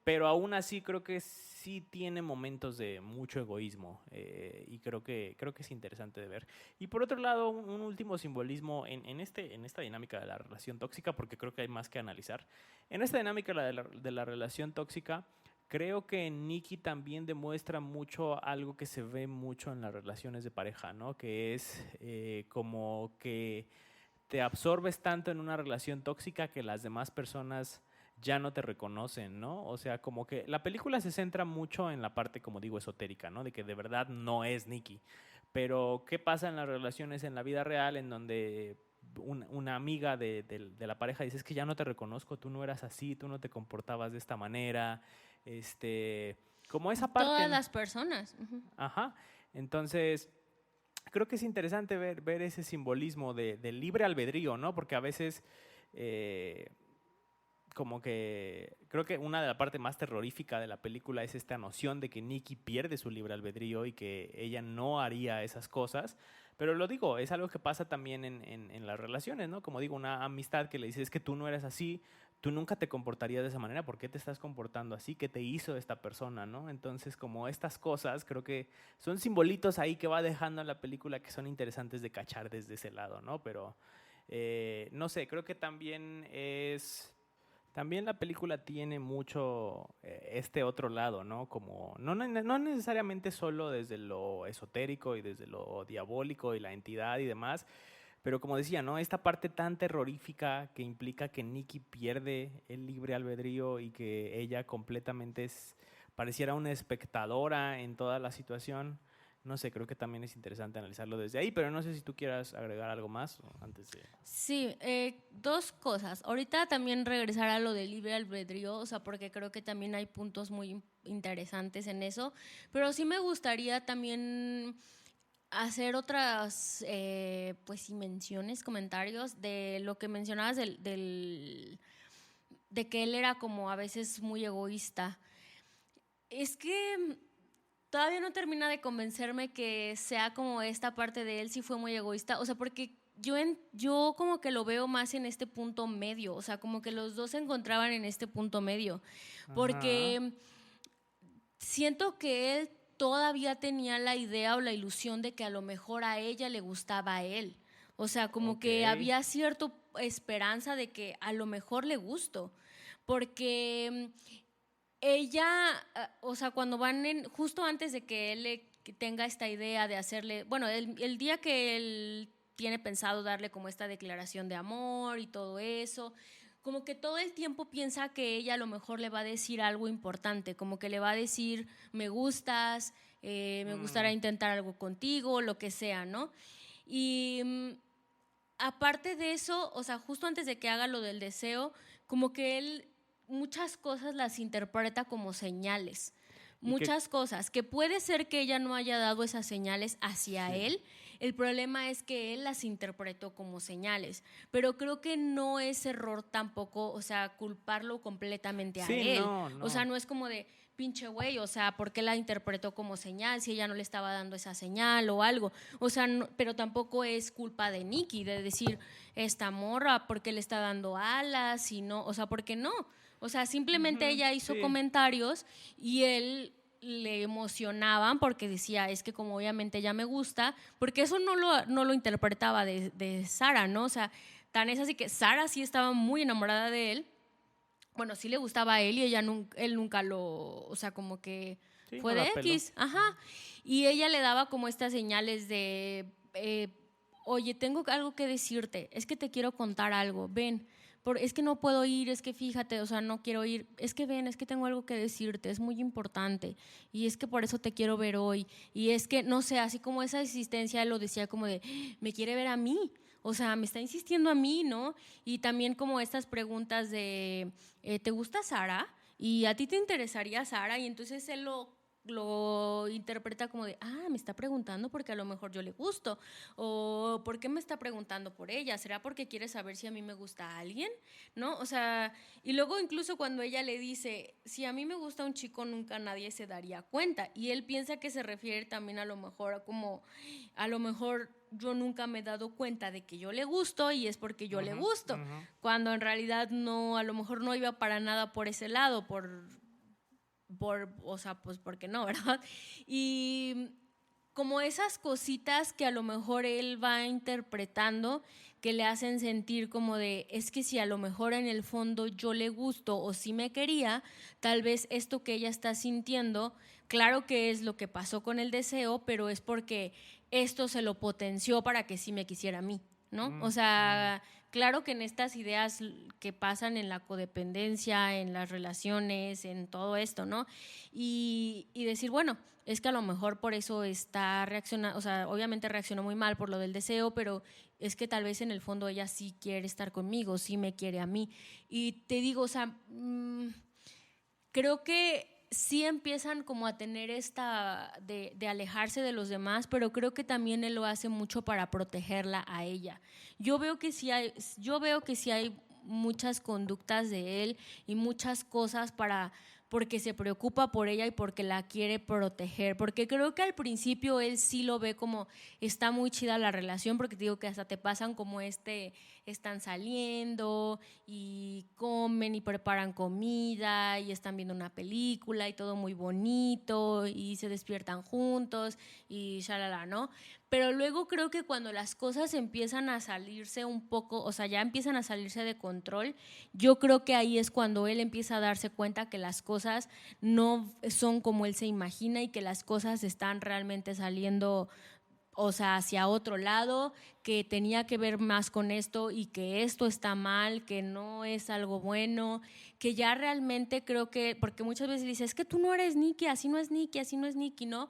Pero aún así creo que sí tiene momentos de mucho egoísmo, y creo que es interesante de ver. Y por otro lado, un último simbolismo en esta dinámica de la relación tóxica, porque creo que hay más que analizar. En esta dinámica de la relación tóxica, creo que Nikki también demuestra mucho algo que se ve mucho en las relaciones de pareja, ¿no? Que es como que te absorbes tanto en una relación tóxica que las demás personas ya no te reconocen, ¿no? O sea, como que la película se centra mucho en la parte, como digo, esotérica, ¿no? De que de verdad no es Nikki. Pero, ¿qué pasa en las relaciones en la vida real en donde una amiga de la pareja dice, es que ya no te reconozco, tú no eras así, tú no te comportabas de esta manera, este, como esa parte, Todas ¿no? las personas. Ujú. Ajá. Entonces, creo que es interesante ver ese simbolismo del libre albedrío, ¿no? Porque a veces, eh, como que, creo que una de las partes más terrorífica de la película es esta noción de que Nikki pierde su libre albedrío y que ella no haría esas cosas. Pero lo digo, es algo que pasa también en las relaciones, ¿no? Como digo, una amistad que le dices, es que tú no eres así, tú nunca te comportarías de esa manera, ¿por qué te estás comportando así? ¿Qué te hizo esta persona, no? Entonces, como estas cosas, creo que son simbolitos ahí que va dejando la película que son interesantes de cachar desde ese lado, ¿no? Pero, no sé, creo que también también la película tiene mucho este otro lado, ¿no? Como, no necesariamente solo desde lo esotérico y desde lo diabólico y la entidad y demás, pero como decía, ¿no? Esta parte tan terrorífica que implica que Nikki pierde el libre albedrío y que ella completamente pareciera una espectadora en toda la situación. no sé, creo que también es interesante analizarlo desde ahí, pero no sé si tú quieras agregar algo más antes de... Sí, dos cosas. Ahorita también regresar a lo del libre albedrío, o sea, porque creo que también hay puntos muy interesantes en eso, pero sí me gustaría también hacer otras, pues, sí, menciones, comentarios de lo que mencionabas de que él era como a veces muy egoísta. Es que todavía no termina de convencerme que sea como esta parte de él sí fue muy egoísta, o sea, porque yo como que lo veo más en este punto medio, o sea, como que los dos se encontraban en este punto medio, Ajá. porque siento que él todavía tenía la idea o la ilusión de que a lo mejor a ella le gustaba a él. O sea, como Ok. que había cierta esperanza de que a lo mejor le gustó. Porque ella, o sea, cuando van justo antes de que él tenga esta idea de hacerle, bueno, el día que él tiene pensado darle como esta declaración de amor y todo eso, como que todo el tiempo piensa que ella a lo mejor le va a decir algo importante, como que le va a decir, me gustas, me gustaría intentar algo contigo, lo que sea, ¿no? Y aparte de eso, o sea, justo antes de que haga lo del deseo, como que él muchas cosas las interpreta como señales. Y que... Muchas cosas, que puede ser que ella no haya dado esas señales hacia Sí. él, el problema es que él las interpretó como señales, pero creo que no es error tampoco, o sea, culparlo completamente a Sí, él, no, o sea, no. no es como de pinche güey, o sea, ¿por qué la interpretó como señal si ella no le estaba dando esa señal o algo? O sea, no, pero tampoco es culpa de Nikki de decir, esta morra, ¿por qué le está dando alas? Y no, o sea, ¿por qué no? O sea, simplemente Ujú, ella hizo sí. comentarios y él le emocionaban porque decía, es que como obviamente ella me gusta, porque eso no lo interpretaba de Sara, ¿no? O sea, tan es así que Sara sí estaba muy enamorada de él, bueno, sí le gustaba a él y él nunca lo, o sea, como que Sí, fue no de la peló. X, ajá. Y ella le daba como estas señales de, oye, tengo algo que decirte, es que te quiero contar algo, ven, es que no puedo ir, es que fíjate, o sea, no quiero ir, es que ven, es que tengo algo que decirte, es muy importante y es que por eso te quiero ver hoy y es que, no sé, así como esa existencia lo decía como de, me quiere ver a mí, o sea, me está insistiendo a mí, ¿no? Y también como estas preguntas de, ¿te gusta Sara? ¿Y a ti te interesaría Sara? Y entonces él lo interpreta como de, me está preguntando porque a lo mejor yo le gusto, o ¿por qué me está preguntando por ella? ¿Será porque quiere saber si a mí me gusta alguien? ¿No? O sea, y luego incluso cuando ella le dice, si a mí me gusta un chico nunca nadie se daría cuenta, y él piensa que se refiere también a lo mejor a como, a lo mejor yo nunca me he dado cuenta de que yo le gusto y es porque yo le Ujú, gusto, ujú. cuando en realidad no, a lo mejor no iba para nada por ese lado, o sea, pues porque no, ¿verdad? Y como esas cositas que a lo mejor él va interpretando que le hacen sentir como de, es que si a lo mejor en el fondo yo le gusto o si me quería, tal vez esto que ella está sintiendo, claro que es lo que pasó con el deseo, pero es porque esto se lo potenció para que sí me quisiera a mí, ¿no? O Mm, mm. sea, claro que en estas ideas que pasan en la codependencia, en las relaciones, en todo esto, ¿no? Y decir, bueno, es que a lo mejor por eso está reaccionando, o sea, obviamente reaccionó muy mal por lo del deseo, pero es que tal vez en el fondo ella sí quiere estar conmigo, sí me quiere a mí. Y te digo, o sea, creo que sí empiezan como a tener esta de alejarse de los demás, pero creo que también él lo hace mucho para protegerla a ella. Yo veo que sí hay muchas conductas de él y muchas cosas porque se preocupa por ella y porque la quiere proteger, porque creo que al principio él sí lo ve como está muy chida la relación, porque te digo que hasta te pasan como están saliendo y comen y preparan comida y están viendo una película y todo muy bonito y se despiertan juntos y shalala, ¿no? Pero luego creo que cuando las cosas empiezan a salirse un poco, o sea, ya empiezan a salirse de control, yo creo que ahí es cuando él empieza a darse cuenta que las cosas no son como él se imagina y que las cosas están realmente saliendo o sea, hacia otro lado, que tenía que ver más con esto y que esto está mal, que no es algo bueno, que ya realmente creo que, porque muchas veces dice, es que tú no eres Nikki, así no es Nikki, así no es Nikki, ¿no?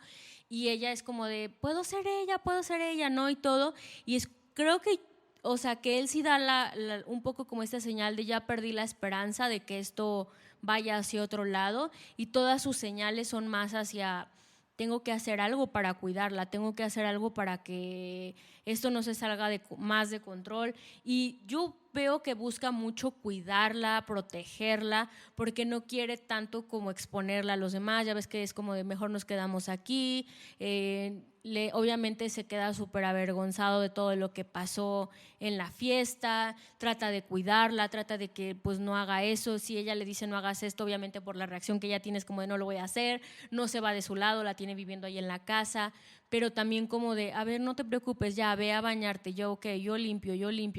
Y ella es como de, puedo ser ella, ¿no? Y todo, y es, creo que, o sea, que él sí da un poco como esta señal de ya perdí la esperanza de que esto vaya hacia otro lado, y todas sus señales son más hacia tengo que hacer algo para cuidarla, tengo que hacer algo para que esto no se salga más de control. Y yo veo que busca mucho cuidarla, protegerla, porque no quiere tanto como exponerla a los demás. Ya ves que es como de mejor nos quedamos aquí. Obviamente se queda súper avergonzado de todo lo que pasó en la fiesta, trata de cuidarla, trata de que pues no haga eso. Si ella le dice no hagas esto, obviamente por la reacción que ella tiene es como de no lo voy a hacer, no se va de su lado, la tiene viviendo ahí en la casa, pero también como de, a ver, no te preocupes, ya, ve a bañarte, yo, ok, yo limpio,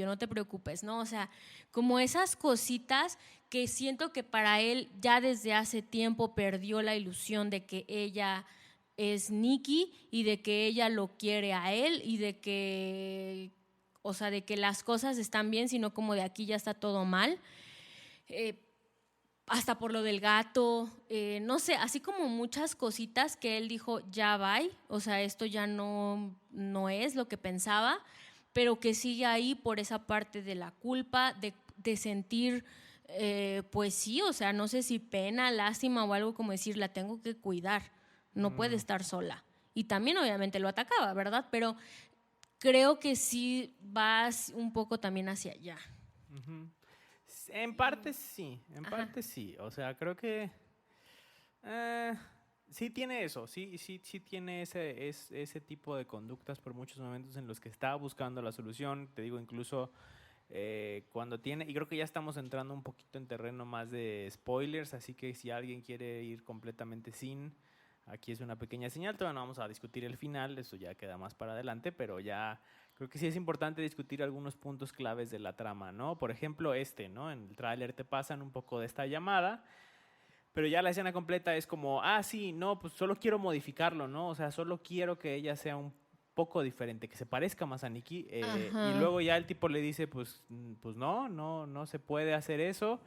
no te preocupes, ¿no? O sea, como esas cositas que siento que para él ya desde hace tiempo perdió la ilusión de que ella es Nikki y de que ella lo quiere a él y de que, o sea, de que las cosas están bien, sino como de aquí ya está todo mal. Hasta por lo del gato, no sé, así como muchas cositas que él dijo, ya va, o sea, esto ya no es lo que pensaba, pero que sigue ahí por esa parte de la culpa, de sentir, pues sí, o sea, no sé si pena, lástima o algo como decir, la tengo que cuidar, no puede estar sola. Y también obviamente lo atacaba, ¿verdad? Pero creo que sí vas un poco también hacia allá. Uh-huh. En parte sí, en Ajá. parte sí. O sea, creo que sí tiene eso, sí tiene ese tipo de conductas por muchos momentos en los que está buscando la solución. Te digo, incluso cuando tiene, y creo que ya estamos entrando un poquito en terreno más de spoilers, así que si alguien quiere ir completamente sin, aquí es una pequeña señal. Todavía no vamos a discutir el final, eso ya queda más para adelante, pero ya creo que sí es importante discutir algunos puntos claves de la trama, ¿no? Por ejemplo, ¿no? En el tráiler te pasan un poco de esta llamada, pero ya la escena completa es como, sí, no, pues solo quiero modificarlo, ¿no? O sea, solo quiero que ella sea un poco diferente, que se parezca más a Nikki. Y luego ya el tipo le dice, pues no se puede hacer eso.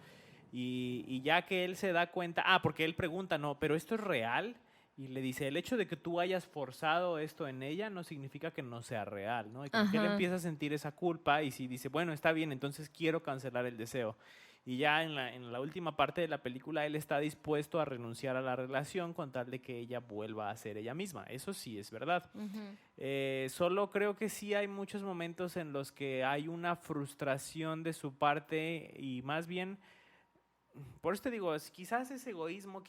Y ya que él se da cuenta, porque él pregunta, no, pero esto es real. Y le dice, el hecho de que tú hayas forzado esto en ella no significa que no sea real, ¿no? Y como que él empieza a sentir esa culpa y sí dice, bueno, está bien, entonces quiero cancelar el deseo. Y ya en la última parte de la película él está dispuesto a renunciar a la relación con tal de que ella vuelva a ser ella misma. Eso sí es verdad. Solo creo que sí hay muchos momentos en los que hay una frustración de su parte y más bien por eso te digo, quizás es egoísmo,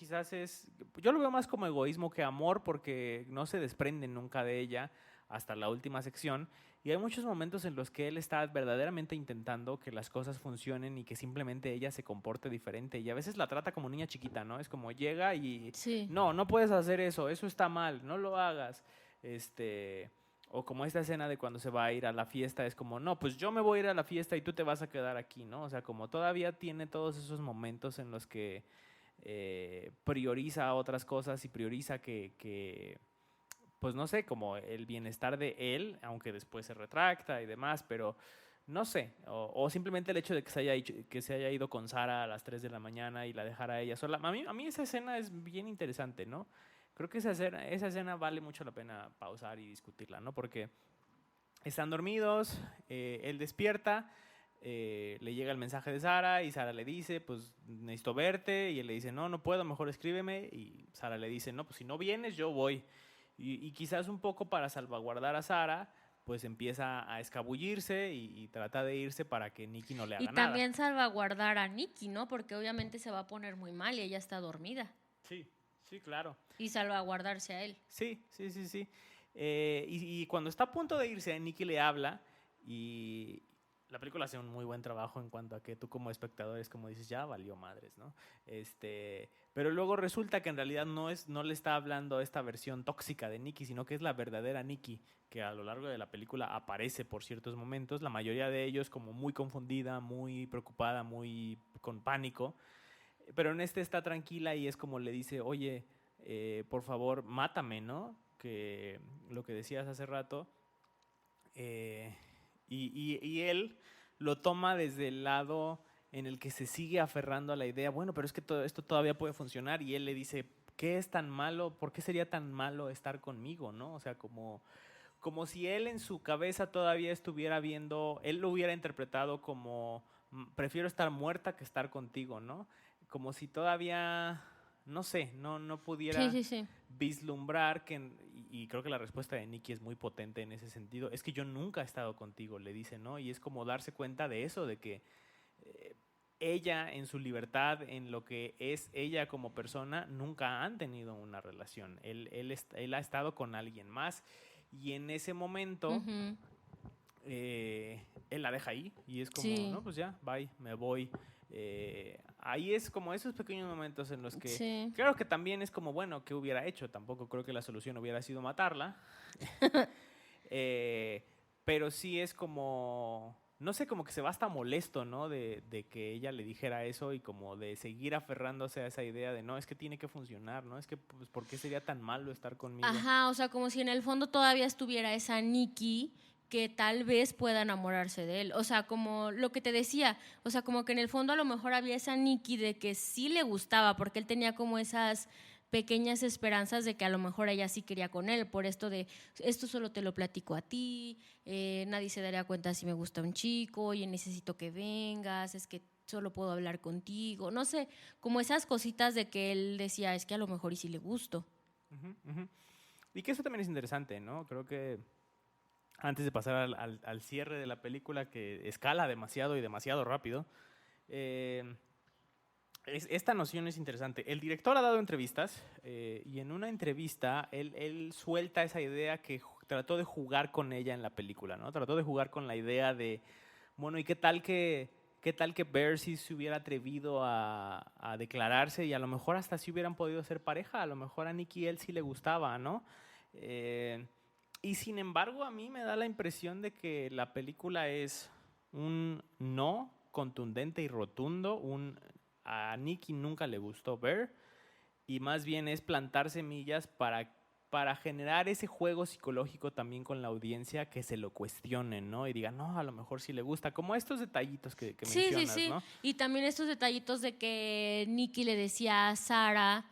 yo lo veo más como egoísmo que amor porque no se desprende nunca de ella hasta la última sección y hay muchos momentos en los que él está verdaderamente intentando que las cosas funcionen y que simplemente ella se comporte diferente y a veces la trata como niña chiquita, ¿no? Es como llega y sí. no puedes hacer eso está mal, no lo hagas, o como esta escena de cuando se va a ir a la fiesta, es como, no, pues yo me voy a ir a la fiesta y tú te vas a quedar aquí, ¿no? O sea, como todavía tiene todos esos momentos en los que prioriza otras cosas y prioriza pues no sé, como el bienestar de él, aunque después se retracta y demás, pero no sé, o simplemente el hecho de que se haya ido con Sara a las 3 de la mañana y la dejara a ella sola. A mí esa escena es bien interesante, ¿no? Creo que esa escena vale mucho la pena pausar y discutirla, ¿no? Porque están dormidos, él despierta, le llega el mensaje de Sara y Sara le dice, pues necesito verte, y él le dice, no puedo, mejor escríbeme, y Sara le dice, no, pues si no vienes, yo voy. Y quizás un poco para salvaguardar a Sara, pues empieza a escabullirse y trata de irse para que Nikki no le haga Y nada. también salvaguardar a Nikki, ¿no? Porque obviamente se va a poner muy mal y ella está dormida. Sí, claro. Y salvaguardarse a él. Sí. Y cuando está a punto de irse, Nikki le habla y la película hace un muy buen trabajo en cuanto a que tú como espectador es como dices, ya valió madres, ¿no? Pero luego resulta que en realidad no le está hablando esta versión tóxica de Nikki, sino que es la verdadera Nikki, que a lo largo de la película aparece por ciertos momentos, la mayoría de ellos como muy confundida, muy preocupada, muy con pánico, pero en está tranquila y es como le dice, oye, por favor, mátame, ¿no? Que lo que decías hace rato, Eh, y él lo toma desde el lado en el que se sigue aferrando a la idea, bueno, pero es que todo esto todavía puede funcionar, y él le dice, ¿qué es tan malo? ¿Por qué sería tan malo estar conmigo, no? O sea, como si él en su cabeza todavía estuviera viendo, él lo hubiera interpretado como, prefiero estar muerta que estar contigo, ¿no? Como si todavía, no sé, no Sí, pudiera sí, sí. vislumbrar que, y creo que la respuesta de Nikki es muy potente en ese sentido, es que yo nunca he estado contigo, le dice, ¿no? Y es como darse cuenta de eso, de que eh, ella en su libertad, en lo que es ella como persona, nunca han tenido una relación. Él ha estado con alguien más, y en ese momento Ujú. él la deja ahí y es como, Sí, no, pues ya, bye, me voy. Ahí es como esos pequeños momentos en los que sí. creo que también es como, bueno, ¿qué hubiera hecho? Tampoco creo que la solución hubiera sido matarla. Eh, pero sí es como, no sé, como que se va hasta molesto, ¿no? De que ella le dijera eso, y como de seguir aferrándose a esa idea de, no, es que tiene que funcionar, ¿no? Es que, pues, ¿por qué sería tan malo estar conmigo? Ajá, o sea, como si en el fondo todavía estuviera esa Nikki que tal vez pueda enamorarse de él. O sea, como lo que te decía, o sea, como que en el fondo a lo mejor había esa Nikki de que sí le gustaba, porque él tenía como esas pequeñas esperanzas de que a lo mejor ella sí quería con él, por esto de, esto solo te lo platico a ti, nadie se daría cuenta si me gusta un chico, oye, necesito que vengas, es que solo puedo hablar contigo, no sé, como esas cositas de que él decía, es que a lo mejor y sí le gusto. Ujú, ujú. Y que eso también es interesante, ¿no? Creo que antes de pasar al cierre de la película, que escala demasiado y demasiado rápido, eh, esta noción es interesante. El director ha dado entrevistas, y en una entrevista él suelta esa idea que trató de jugar con ella en la película, ¿no? Trató de jugar con la idea de, bueno, ¿y qué tal que Bear sí se hubiera atrevido a declararse, y a lo mejor hasta si hubieran podido ser pareja? A lo mejor a Nicky él sí le gustaba, ¿no? Eh, y sin embargo, a mí me da la impresión de que la película es un no contundente y rotundo, a Nicky nunca le gustó Bear, y más bien es plantar semillas para generar ese juego psicológico también con la audiencia, que se lo cuestionen, ¿no? Y digan, no, a lo mejor sí le gusta, como estos detallitos que Sí, sí, mencionas, sí. ¿no? Y también estos detallitos de que Nicky le decía a Sara,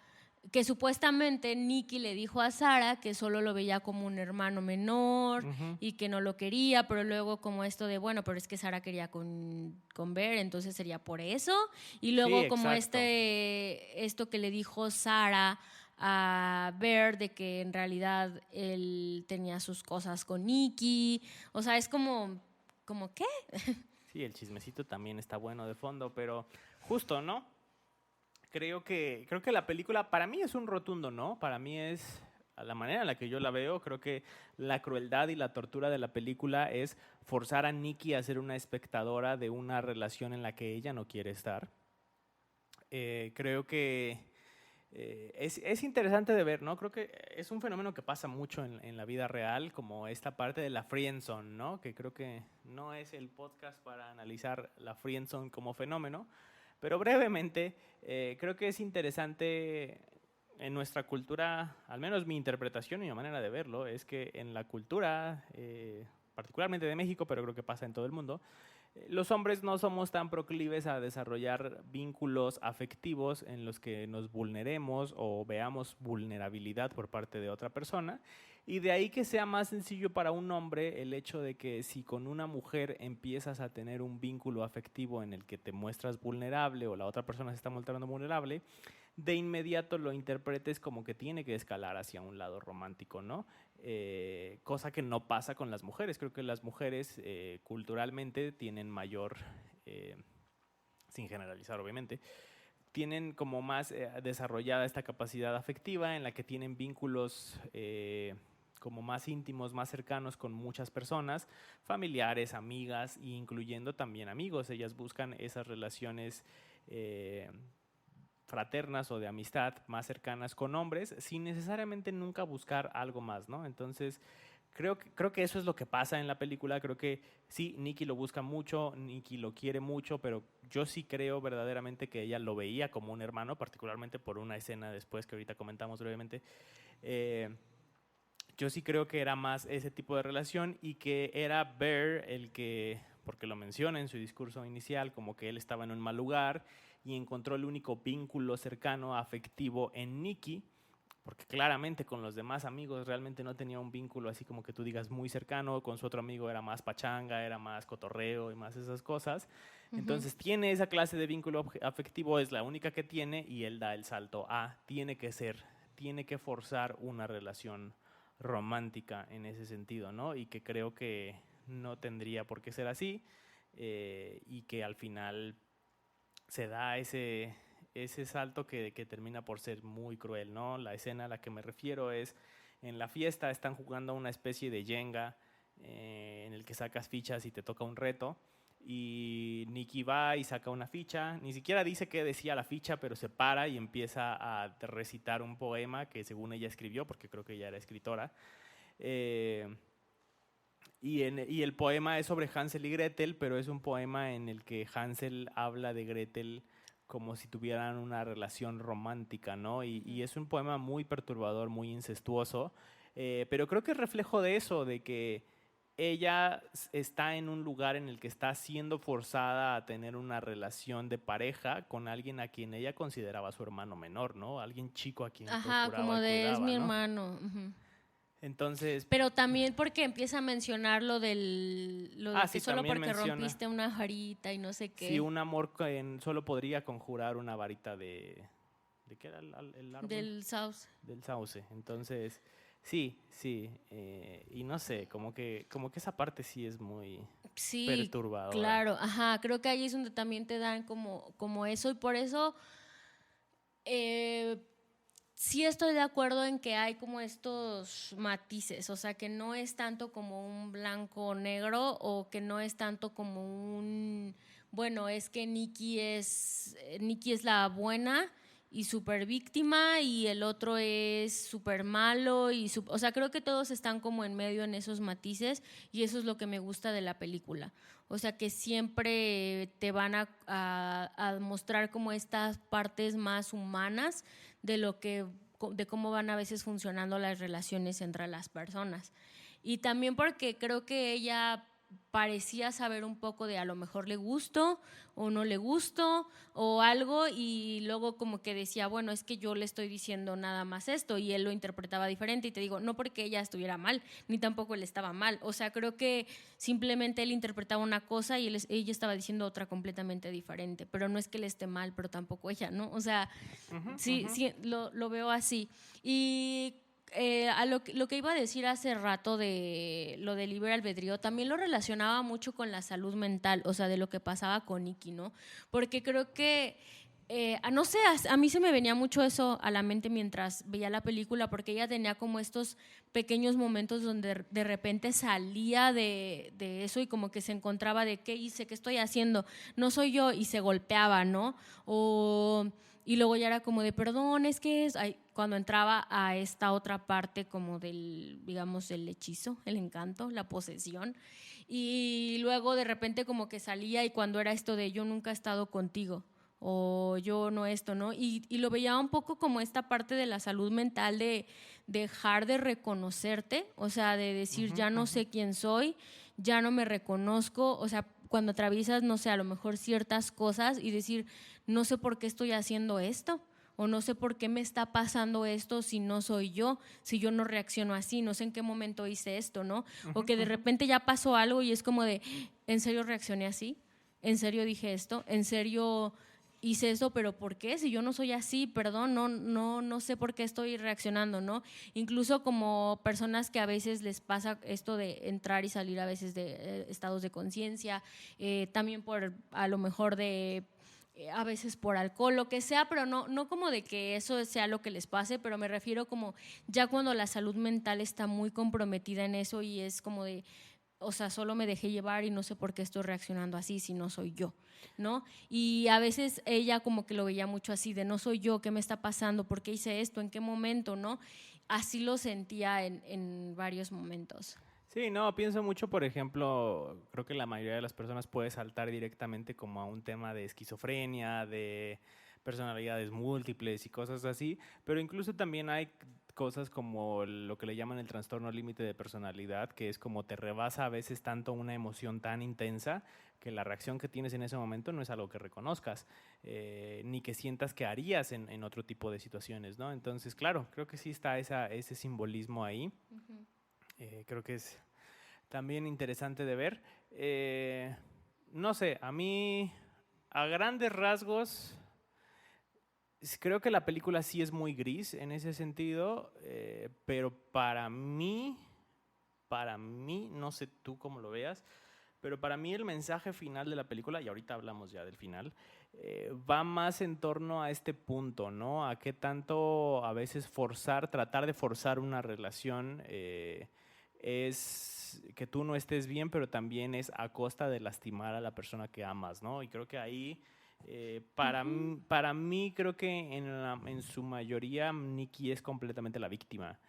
que supuestamente Nicky le dijo a Sara que solo lo veía como un hermano menor Ujú. y que no lo quería, pero luego como esto de, bueno, pero es que Sara quería con Bear, entonces sería por eso. Y Sí, luego como exacto. esto que le dijo Sara a Bear de que en realidad él tenía sus cosas con Nicky. O sea, es como ¿qué? Sí, el chismecito también está bueno de fondo, pero justo, ¿no? Creo que la película para mí es un rotundo, ¿no? Para mí es, a la manera en la que yo la veo, creo que la crueldad y la tortura de la película es forzar a Nikki a ser una espectadora de una relación en la que ella no quiere estar. Creo que es interesante de ver, ¿no? Creo que es un fenómeno que pasa mucho en la vida real, como esta parte de la friendzone, ¿no? Que creo que no es el podcast para analizar la friendzone como fenómeno, pero brevemente, creo que es interesante en nuestra cultura, al menos mi interpretación y mi manera de verlo, es que en la cultura, particularmente de México, pero creo que pasa en todo el mundo, los hombres no somos tan proclives a desarrollar vínculos afectivos en los que nos vulneremos o veamos vulnerabilidad por parte de otra persona. Y de ahí que sea más sencillo para un hombre el hecho de que si con una mujer empiezas a tener un vínculo afectivo en el que te muestras vulnerable o la otra persona se está mostrando vulnerable, de inmediato lo interpretes como que tiene que escalar hacia un lado romántico, ¿no? Cosa que no pasa con las mujeres. Creo que las mujeres culturalmente tienen mayor, eh, sin generalizar obviamente, tienen como más desarrollada esta capacidad afectiva en la que tienen vínculos como más íntimos, más cercanos con muchas personas, familiares, amigas, incluyendo también amigos. Ellas buscan esas relaciones fraternas o de amistad más cercanas con hombres, sin necesariamente nunca buscar algo más, ¿no? Entonces, creo que eso es lo que pasa en la película. Creo que sí, Nikki lo busca mucho, Nikki lo quiere mucho, pero yo sí creo verdaderamente que ella lo veía como un hermano, particularmente por una escena después que ahorita comentamos brevemente. Eh, yo sí creo que era más ese tipo de relación y que era Bear el que, porque lo menciona en su discurso inicial, como que él estaba en un mal lugar y encontró el único vínculo cercano, afectivo en Nikki, porque claramente con los demás amigos realmente no tenía un vínculo así como que tú digas muy cercano, con su otro amigo era más pachanga, era más cotorreo y más esas cosas. Entonces tiene esa clase de vínculo afectivo, es la única que tiene y él da el salto a, tiene que forzar una relación romántica en ese sentido, ¿no? Y que creo que no tendría por qué ser así y que al final se da ese salto que termina por ser muy cruel, ¿no? La escena a la que me refiero es en la fiesta están jugando una especie de Jenga en el que sacas fichas y te toca un reto y Nikki va y saca una ficha, ni siquiera dice qué decía la ficha, pero se para y empieza a recitar un poema que según ella escribió, porque creo que ella era escritora, y el poema es sobre Hansel y Gretel, pero es un poema en el que Hansel habla de Gretel como si tuvieran una relación romántica, ¿no? Y es un poema muy perturbador, muy incestuoso, pero creo que es reflejo de eso, de que ella está en un lugar en el que está siendo forzada a tener una relación de pareja con alguien a quien ella consideraba su hermano menor, ¿no? Alguien chico a quien Ajá, procuraba como y de es cuidaba, mi ¿no? hermano. Ujú. Entonces, Pero también porque empieza a mencionar lo de que sí, solo también porque menciona rompiste una jarita y no sé si qué, un amor solo podría conjurar una varita ¿de qué era el árbol? del South. Del sauce. Entonces, sí, sí. Y no sé, como que esa parte sí es muy Sí, perturbadora. claro, ajá, creo que ahí es donde también te dan como eso y por eso eh, sí estoy de acuerdo en que hay como estos matices, o sea, que no es tanto como un blanco o negro o que no es tanto como un, bueno, es que Nikki es la buena y súper víctima y el otro es súper malo o sea, creo que todos están como en medio en esos matices y eso es lo que me gusta de la película. O sea, que siempre te van a mostrar como estas partes más humanas de de cómo van a veces funcionando las relaciones entre las personas. Y también porque creo que ella parecía saber un poco de a lo mejor le gusto o no le gusto o algo y luego como que decía, bueno, es que yo le estoy diciendo nada más esto y él lo interpretaba diferente y te digo, no porque ella estuviera mal, ni tampoco él estaba mal, o sea, creo que simplemente él interpretaba una cosa y ella estaba diciendo otra completamente diferente, pero no es que él esté mal, pero tampoco ella, ¿no? O sea, sí, sí, lo veo así. Y a lo que iba a decir hace rato de lo del libre albedrío, también lo relacionaba mucho con la salud mental, o sea, de lo que pasaba con Nikki, ¿no? Porque creo que, no sé, a mí se me venía mucho eso a la mente mientras veía la película, porque ella tenía como estos pequeños momentos donde de repente salía de eso y como que se encontraba de qué hice, qué estoy haciendo, no soy yo, y se golpeaba, ¿no? Y luego ya era como de, perdón, es que es, ay, cuando entraba a esta otra parte como del, digamos, el hechizo, el encanto, la posesión. Y luego de repente como que salía y cuando era esto de yo nunca he estado contigo o yo no esto, ¿no? Y lo veía un poco como esta parte de la salud mental de dejar de reconocerte, o sea, de decir ya no sé quién soy, ya no me reconozco, o sea, cuando atraviesas, no sé, a lo mejor ciertas cosas y decir, no sé por qué estoy haciendo esto o no sé por qué me está pasando esto si no soy yo, si yo no reacciono así, no sé en qué momento hice esto, ¿no? O que de repente ya pasó algo y es como de, ¿en serio reaccioné así? ¿En serio dije esto? ¿En serio hice eso? ¿Pero por qué? Si yo no soy así, perdón, no sé por qué estoy reaccionando, ¿no? Incluso como personas que a veces les pasa esto de entrar y salir a veces de estados de conciencia, también por a lo mejor de a veces por alcohol, lo que sea, pero no como de que eso sea lo que les pase, pero me refiero como ya cuando la salud mental está muy comprometida en eso y es como de, o sea, solo me dejé llevar y no sé por qué estoy reaccionando así si no soy yo, ¿no? Y a veces ella como que lo veía mucho así, de no soy yo, ¿qué me está pasando? ¿Por qué hice esto? ¿En qué momento? ¿No? Así lo sentía en varios momentos. Sí, no, pienso mucho, por ejemplo, creo que la mayoría de las personas puede saltar directamente como a un tema de esquizofrenia, de personalidades múltiples y cosas así, pero incluso también hay cosas como lo que le llaman el trastorno límite de personalidad, que es como te rebasa a veces tanto una emoción tan intensa que la reacción que tienes en ese momento no es algo que reconozcas, ni que sientas que harías en otro tipo de situaciones, ¿no? Entonces, claro, creo que sí está ese simbolismo ahí. Creo que es también interesante de ver. No sé, a mí, a grandes rasgos, creo que la película sí es muy gris en ese sentido, pero para mí, no sé tú cómo lo veas, pero para mí el mensaje final de la película, y ahorita hablamos ya del final, va más en torno a este punto, ¿no? A qué tanto a veces tratar de forzar una relación es que tú no estés bien, pero también es a costa de lastimar a la persona que amas, ¿no? Y creo que ahí, para mí, creo que en su mayoría, Nikki es completamente la víctima.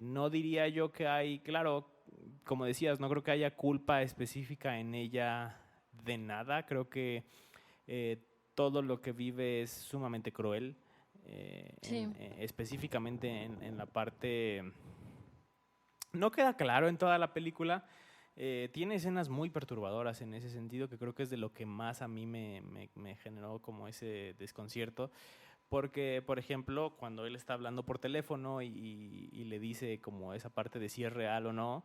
No diría yo que hay, claro, como decías, no creo que haya culpa específica en ella de nada. Creo que todo lo que vive es sumamente cruel, Sí. específicamente en la parte... No queda claro en toda la película. Tiene escenas muy perturbadoras en ese sentido, que creo que es de lo que más a mí me generó como ese desconcierto. Porque, por ejemplo, cuando él está hablando por teléfono y le dice como esa parte de si es real o no,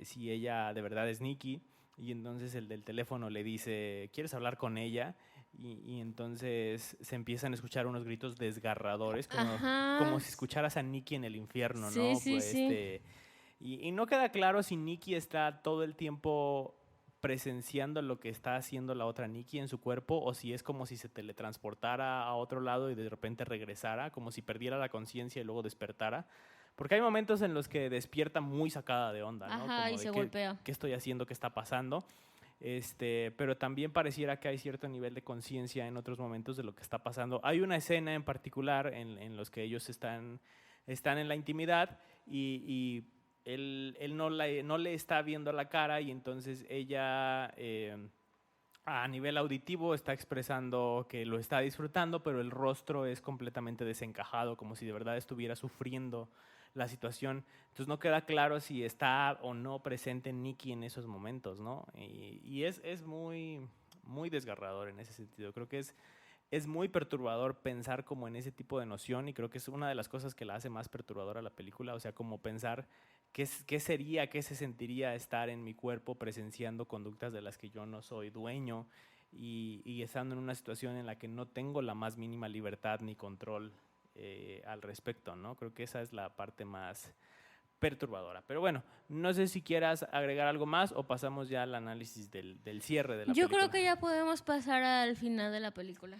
si ella de verdad es Nikki, y entonces el del teléfono le dice, ¿quieres hablar con ella? Y entonces se empiezan a escuchar unos gritos desgarradores, como Ajá. si escucharas a Nikki en el infierno, Sí, ¿no? sí, Pues, sí. y no queda claro si Nikki está todo el tiempo presenciando lo que está haciendo la otra Nikki en su cuerpo o si es como si se teletransportara a otro lado y de repente regresara, como si perdiera la conciencia y luego despertara. Porque hay momentos en los que despierta muy sacada de onda, ¿no? Ajá, Como y de se golpea. qué estoy haciendo, qué está pasando. Pero también pareciera que hay cierto nivel de conciencia en otros momentos de lo que está pasando. Hay una escena en particular en los que ellos están en la intimidad y él no le está viendo la cara y entonces ella a nivel auditivo está expresando que lo está disfrutando, pero el rostro es completamente desencajado, como si de verdad estuviera sufriendo la situación. Entonces no queda claro si está o no presente Nikki en esos momentos, ¿no? Y es muy desgarrador en ese sentido. Creo que es muy perturbador pensar como en ese tipo de noción y creo que es una de las cosas que la hace más perturbadora la película, o sea, como pensar qué sería, qué se sentiría estar en mi cuerpo presenciando conductas de las que yo no soy dueño y estando en una situación en la que no tengo la más mínima libertad ni control al respecto, ¿no? Creo que esa es la parte más perturbadora. Pero bueno, no sé si quieras agregar algo más o pasamos ya al análisis del cierre de la Yo creo película. que ya podemos pasar al final de la película.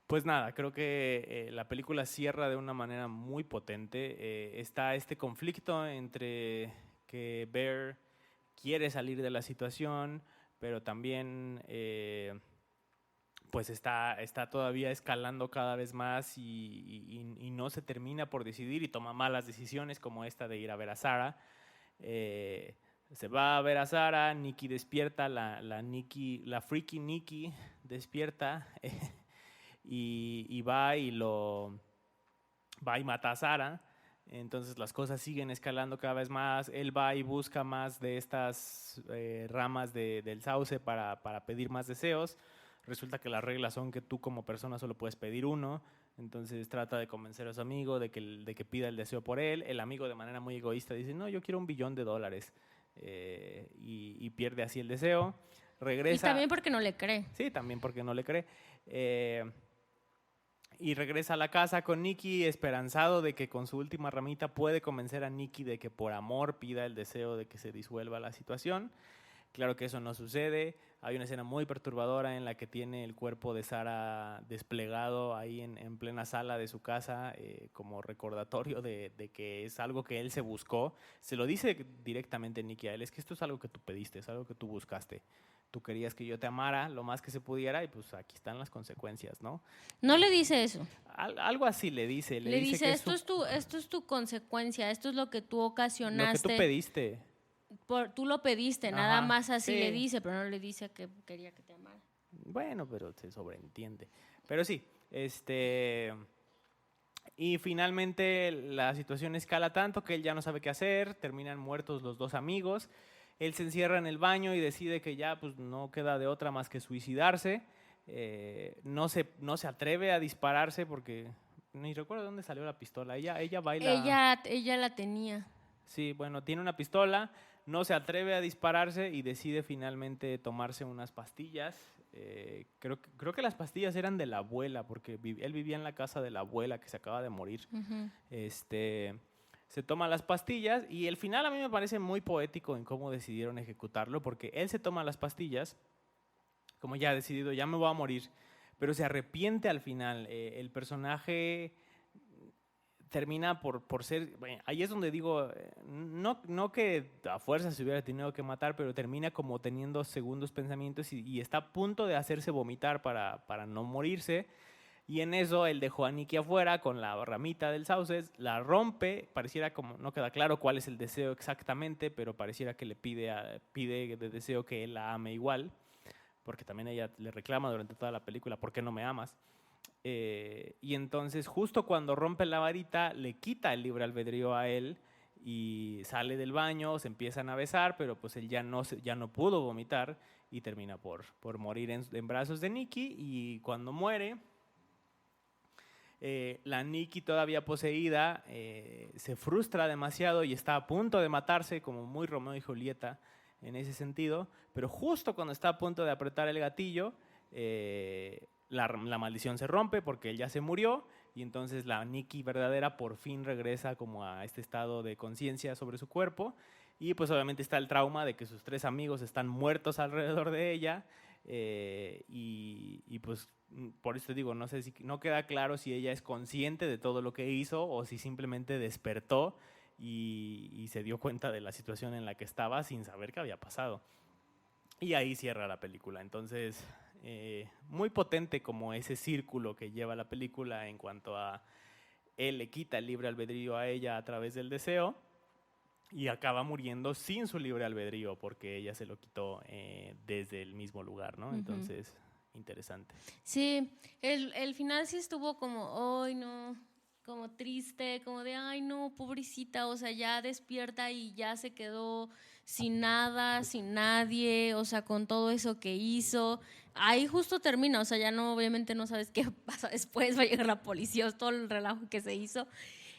Pues nada, creo que la película cierra de una manera muy potente. Está este conflicto entre que Bear quiere salir de la situación, pero también pues está todavía escalando cada vez más y no se termina por decidir y toma malas decisiones como esta de ir a ver a Sarah. Se va a ver a Sarah, Nikki despierta, la freaky Nikki despierta. Y va y mata a Sarah. Entonces las cosas siguen escalando cada vez más. Él va y busca más de estas ramas del sauce para pedir más deseos. Resulta que las reglas son que tú como persona solo puedes pedir uno. Entonces trata de convencer a su amigo de que pida el deseo por él. El amigo de manera muy egoísta dice, no, yo quiero $1 billón. Y pierde así el deseo. Y Regresa. también porque no le cree. Sí, también porque no le cree. Y regresa a la casa con Nikki, esperanzado de que con su última ramita puede convencer a Nikki de que por amor pida el deseo de que se disuelva la situación. Claro que eso no sucede. Hay una escena muy perturbadora en la que tiene el cuerpo de Sarah desplegado ahí en plena sala de su casa como recordatorio de que es algo que él se buscó. Se lo dice directamente Nikki a él, es que esto es algo que tú pediste, es algo que tú buscaste. Tú querías que yo te amara lo más que se pudiera y pues aquí están las consecuencias, ¿no? No le dice eso. Algo así le dice Le que dice, es esto es tu consecuencia, esto es lo que tú lo que tú ocasionaste. pediste. Tú lo pediste, nada Ajá, más así le sí. dice, pero no le dice que quería que te amara. Bueno, pero se sobreentiende. Pero sí, Y finalmente la situación escala tanto que él ya no sabe qué hacer, terminan muertos los dos amigos. Él se encierra en el baño y decide que ya pues, no queda de otra más que suicidarse. No se atreve a dispararse porque ni recuerdo dónde salió la pistola. Ella baila. Ella la tenía. Sí, bueno, tiene una pistola, no se atreve a dispararse y decide finalmente tomarse unas pastillas. Creo que las pastillas eran de la abuela, porque él vivía en la casa de la abuela que se acaba de morir. Ujú. Se toma las pastillas y el final a mí me parece muy poético en cómo decidieron ejecutarlo, porque él se toma las pastillas, como ya ha decidido, ya me voy a morir, pero se arrepiente al final. El personaje termina por ser, bueno, ahí es donde digo, no que a fuerza se hubiera tenido que matar, pero termina como teniendo segundos pensamientos y está a punto de hacerse vomitar para no morirse. Y en eso él dejó a Nikki afuera con la ramita del sauces, la rompe, pareciera como, no queda claro cuál es el deseo exactamente, pero pareciera que le pide de deseo que él la ame igual, porque también ella le reclama durante toda la película, ¿por qué no me amas? Y entonces justo cuando rompe la varita le quita el libre albedrío a él y sale del baño, se empiezan a besar, pero pues él ya no pudo vomitar y termina por morir en brazos de Nikki. Y cuando muere, la Nikki todavía poseída se frustra demasiado y está a punto de matarse, como muy Romeo y Julieta en ese sentido, pero justo cuando está a punto de apretar el gatillo, la maldición se rompe porque él ya se murió y entonces la Nikki verdadera por fin regresa como a este estado de conciencia sobre su cuerpo y pues obviamente está el trauma de que sus tres amigos están muertos alrededor de ella y pues por eso te digo, no sé si no queda claro si ella es consciente de todo lo que hizo o si simplemente despertó y se dio cuenta de la situación en la que estaba sin saber qué había pasado. Y ahí cierra la película. Entonces, muy potente como ese círculo que lleva la película en cuanto a él le quita el libre albedrío a ella a través del deseo y acaba muriendo sin su libre albedrío porque ella se lo quitó desde el mismo lugar, ¿no? Ujú. Entonces, interesante. Sí, el final sí estuvo como, ay no, como triste, como de, ay no, pobrecita, o sea, ya despierta y ya se quedó sin nada, sin nadie, o sea, con todo eso que hizo. Ahí justo termina, o sea, ya no, obviamente no sabes qué pasa después, va a llegar la policía, todo el relajo que se hizo.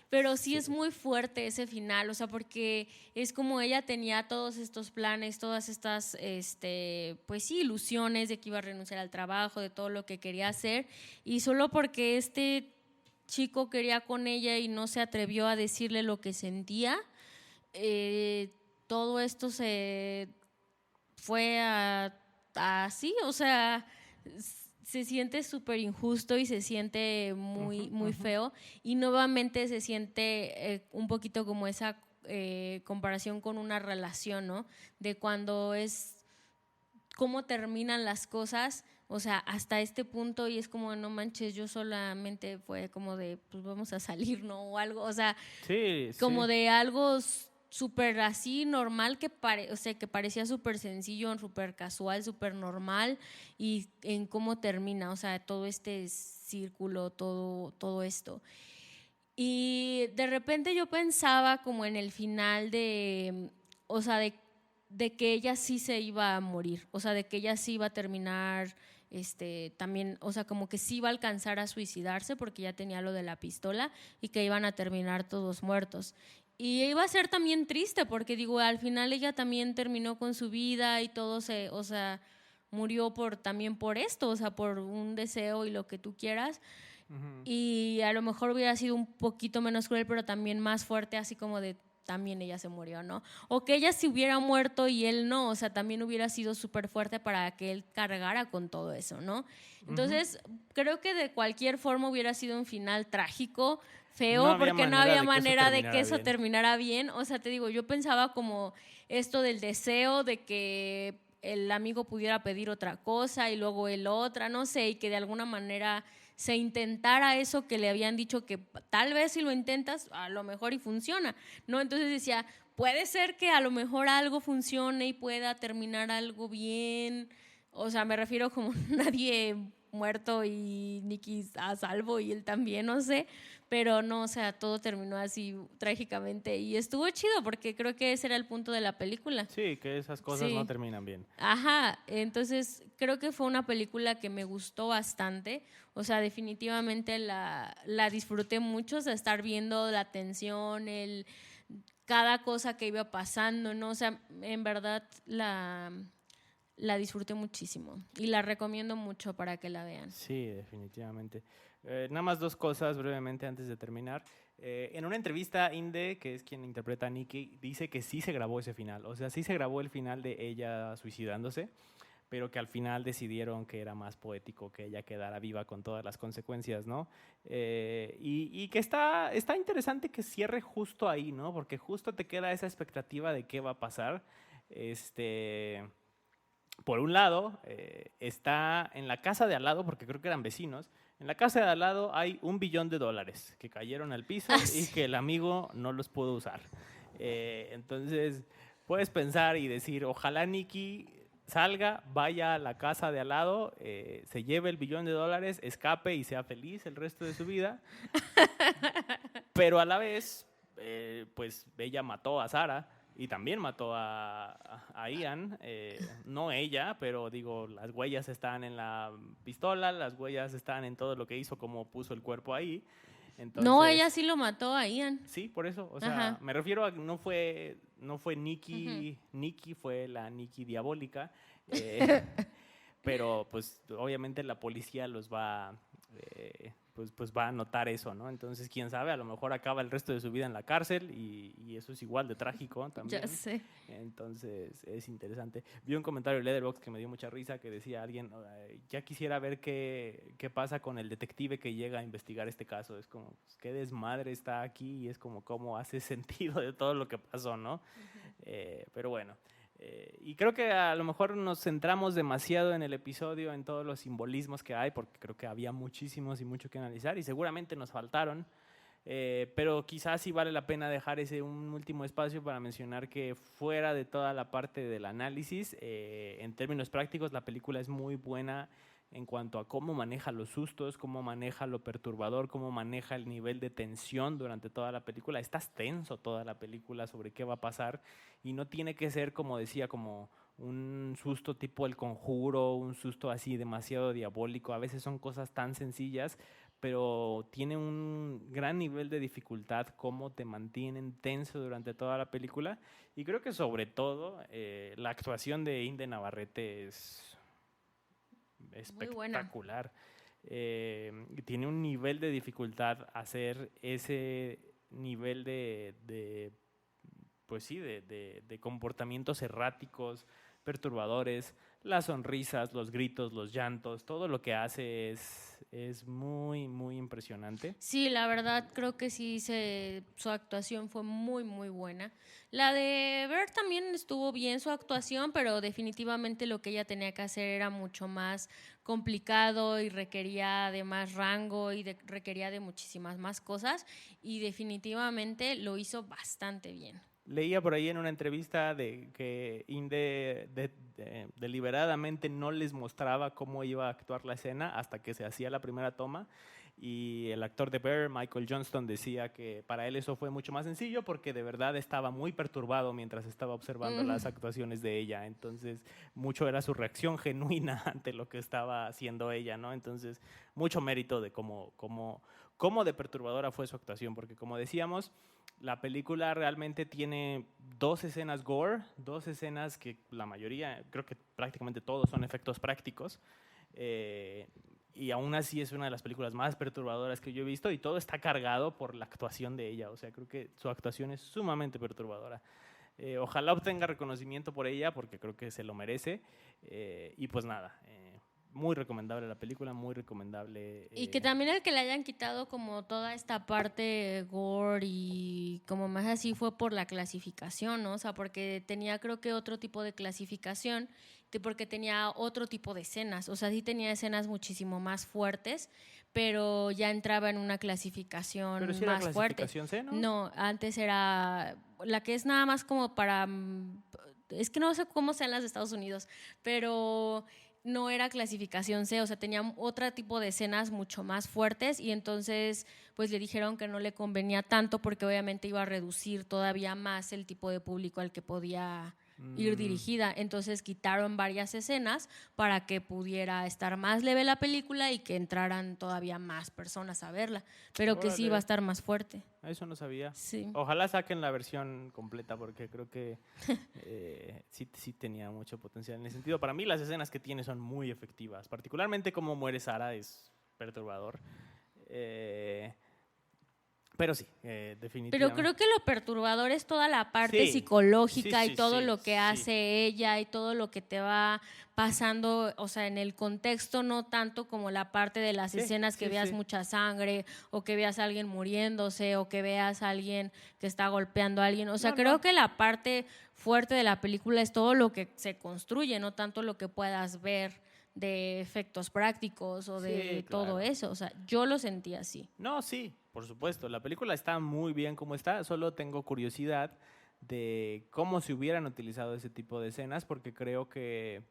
Pero sí es muy fuerte ese final, o sea, porque es como ella tenía todos estos planes, todas estas, pues sí, ilusiones de que iba a renunciar al trabajo, de todo lo que quería hacer, y solo porque este chico quería con ella y no se atrevió a decirle lo que sentía, todo esto se fue así, o sea, se siente súper injusto y se siente muy feo y nuevamente se siente un poquito como esa comparación con una relación, ¿no? De cuando es cómo terminan las cosas, o sea, hasta este punto y es como, no manches, yo solamente fue como de, pues vamos a salir, ¿no? O algo, o sea, sí, como sí. de algo súper así normal o sea, que parecía súper sencillo, súper casual, súper normal y en cómo termina, o sea, todo este círculo, todo esto. Y de repente yo pensaba como en el final o sea, de que ella sí se iba a morir, o sea, de que ella sí iba a terminar también, o sea, como que sí iba a alcanzar a suicidarse porque ya tenía lo de la pistola y que iban a terminar todos muertos. Y iba a ser también triste porque digo, al final ella también terminó con su vida y todo o sea, murió también por esto, o sea, por un deseo y lo que tú quieras. Y a lo mejor hubiera sido un poquito menos cruel, pero también más fuerte, así como de también ella se murió, ¿no? O que ella se hubiera muerto y él no, o sea, también hubiera sido súper fuerte para que él cargara con todo eso, ¿no? Entonces, creo que de cualquier forma hubiera sido un final trágico, feo, porque no había manera de que eso terminara bien. O sea, te digo, yo pensaba como esto del deseo de que el amigo pudiera pedir otra cosa y luego él otra, no sé, y que de alguna manera se intentara eso que le habían dicho que tal vez si lo intentas, a lo mejor y funciona, ¿no? Entonces decía, puede ser que a lo mejor algo funcione y pueda terminar algo bien, o sea, me refiero como nadie muerto y Nicky a salvo y él también, no sé, pero no, o sea, todo terminó así trágicamente y estuvo chido porque creo que ese era el punto de la película. Sí, que esas cosas no Sí. terminan bien. Ajá, entonces creo que fue una película que me gustó bastante, o sea, definitivamente la disfruté mucho, o sea, estar viendo la tensión, cada cosa que iba pasando, ¿no? O sea, en verdad la disfruté muchísimo y la recomiendo mucho para que la vean. Sí, definitivamente. Nada más dos cosas brevemente antes de terminar. En una entrevista, Inde, que es quien interpreta a Nikki, dice que sí se grabó ese final. O sea, sí se grabó el final de ella suicidándose, pero que al final decidieron que era más poético que ella quedara viva con todas las consecuencias, ¿no? Y que está interesante que cierre justo ahí, ¿no? Porque justo te queda esa expectativa de qué va a pasar. Por un lado, está en la casa de al lado, porque creo que eran vecinos, en la casa de al lado hay $1 billón que cayeron al piso y que el amigo no los pudo usar. Entonces, puedes pensar y decir, ojalá Nikki salga, vaya a la casa de al lado, se lleve el $1 billón, escape y sea feliz el resto de su vida. Pero a la vez, pues ella mató a Sarah y también mató a Ian. No ella, pero digo, las huellas están en la pistola, las huellas están en todo lo que hizo, como puso el cuerpo ahí. Entonces, No, ella sí lo mató a Ian. sí, por eso. O sea, Ajá. me refiero a que no fue Nikki, Nikki fue la Nikki diabólica. Pero pues obviamente la policía los va, pues va a notar eso, ¿no? Entonces, quién sabe, a lo mejor acaba el resto de su vida en la cárcel y eso es igual de trágico también. Ya sé. Entonces, es interesante. Vi un comentario en Letterboxd que me dio mucha risa que decía alguien, ya quisiera ver qué pasa con el detective que llega a investigar este caso. Es como, pues, qué desmadre está aquí y es como cómo hace sentido de todo lo que pasó, ¿no? Pero bueno. Y creo que a lo mejor nos centramos demasiado en el episodio, en todos los simbolismos que hay, porque creo que había muchísimos y mucho que analizar y seguramente nos faltaron, pero quizás sí vale la pena dejar un último espacio para mencionar que fuera de toda la parte del análisis, en términos prácticos la película es muy buena en cuanto a cómo maneja los sustos, cómo maneja lo perturbador, cómo maneja el nivel de tensión durante toda la película. Estás tenso toda la película sobre qué va a pasar y no tiene que ser, como decía, como un susto tipo El Conjuro, un susto así demasiado diabólico. A veces son cosas tan sencillas, pero tiene un gran nivel de dificultad cómo te mantienen tenso durante toda la película. Y creo que sobre todo la actuación de Inde Navarrete es espectacular. Tiene un nivel de dificultad hacer ese nivel pues sí, de comportamientos erráticos, perturbadores, las sonrisas, los gritos, los llantos, todo lo que hace es muy, muy impresionante. Sí, la verdad creo que sí, su actuación fue muy, muy buena. La de Bert también estuvo bien su actuación, pero definitivamente lo que ella tenía que hacer era mucho más complicado y requería de más rango y requería de muchísimas más cosas y definitivamente lo hizo bastante bien. Leía por ahí en una entrevista de que Inde deliberadamente no les mostraba cómo iba a actuar la escena hasta que se hacía la primera toma y el actor de Bear, Michael Johnston, decía que para él eso fue mucho más sencillo porque de verdad estaba muy perturbado mientras estaba observando las actuaciones de ella, entonces mucho era su reacción genuina ante lo que estaba haciendo ella, ¿no? Entonces mucho mérito de cómo de perturbadora fue su actuación, porque como decíamos, la película realmente tiene 2 escenas gore, 2 escenas que la mayoría, creo que prácticamente todos son efectos prácticos, y aún así es una de las películas más perturbadoras que yo he visto y todo está cargado por la actuación de ella, o sea, creo que su actuación es sumamente perturbadora. Ojalá obtenga reconocimiento por ella porque creo que se lo merece, y pues nada, muy recomendable la película, muy recomendable. Y que también el que le hayan quitado como toda esta parte gore y como más así fue por la clasificación, ¿no? O sea, porque tenía creo que otro tipo de clasificación, porque tenía otro tipo de escenas. O sea, sí tenía escenas muchísimo más fuertes, pero ya entraba en una clasificación ¿Pero si más era fuerte. clasificación C, no? No, antes era la que es nada más como para... Es que no sé cómo sean las de Estados Unidos, pero no era clasificación C, o sea, tenía otro tipo de escenas mucho más fuertes y entonces pues le dijeron que no le convenía tanto porque obviamente iba a reducir todavía más el tipo de público al que podía ir dirigida. Entonces quitaron varias escenas para que pudiera estar más leve la película y que entraran todavía más personas a verla, pero que sí iba a Órale. estar más fuerte. Eso no sabía. Sí. Ojalá saquen la versión completa porque creo que sí tenía mucho potencial en ese sentido. Para mí las escenas que tiene son muy efectivas, particularmente cómo muere Sara es perturbador. Pero sí, Pero definitivamente. creo que lo perturbador es toda la parte Sí, psicológica sí, y todo sí, lo que sí. hace ella y todo lo que te va pasando, o sea, en el contexto, no tanto como la parte de las Sí, escenas que sí, veas sí. mucha sangre o que veas a alguien muriéndose o que veas a alguien que está golpeando a alguien. O sea, No, creo no. que la parte fuerte de la película es todo lo que se construye, no tanto lo que puedas ver de efectos prácticos o Sí, de todo claro. eso. O sea, yo lo sentí así. No, sí, por supuesto. La película está muy bien como está. Solo tengo curiosidad de cómo se hubieran utilizado ese tipo de escenas, porque creo que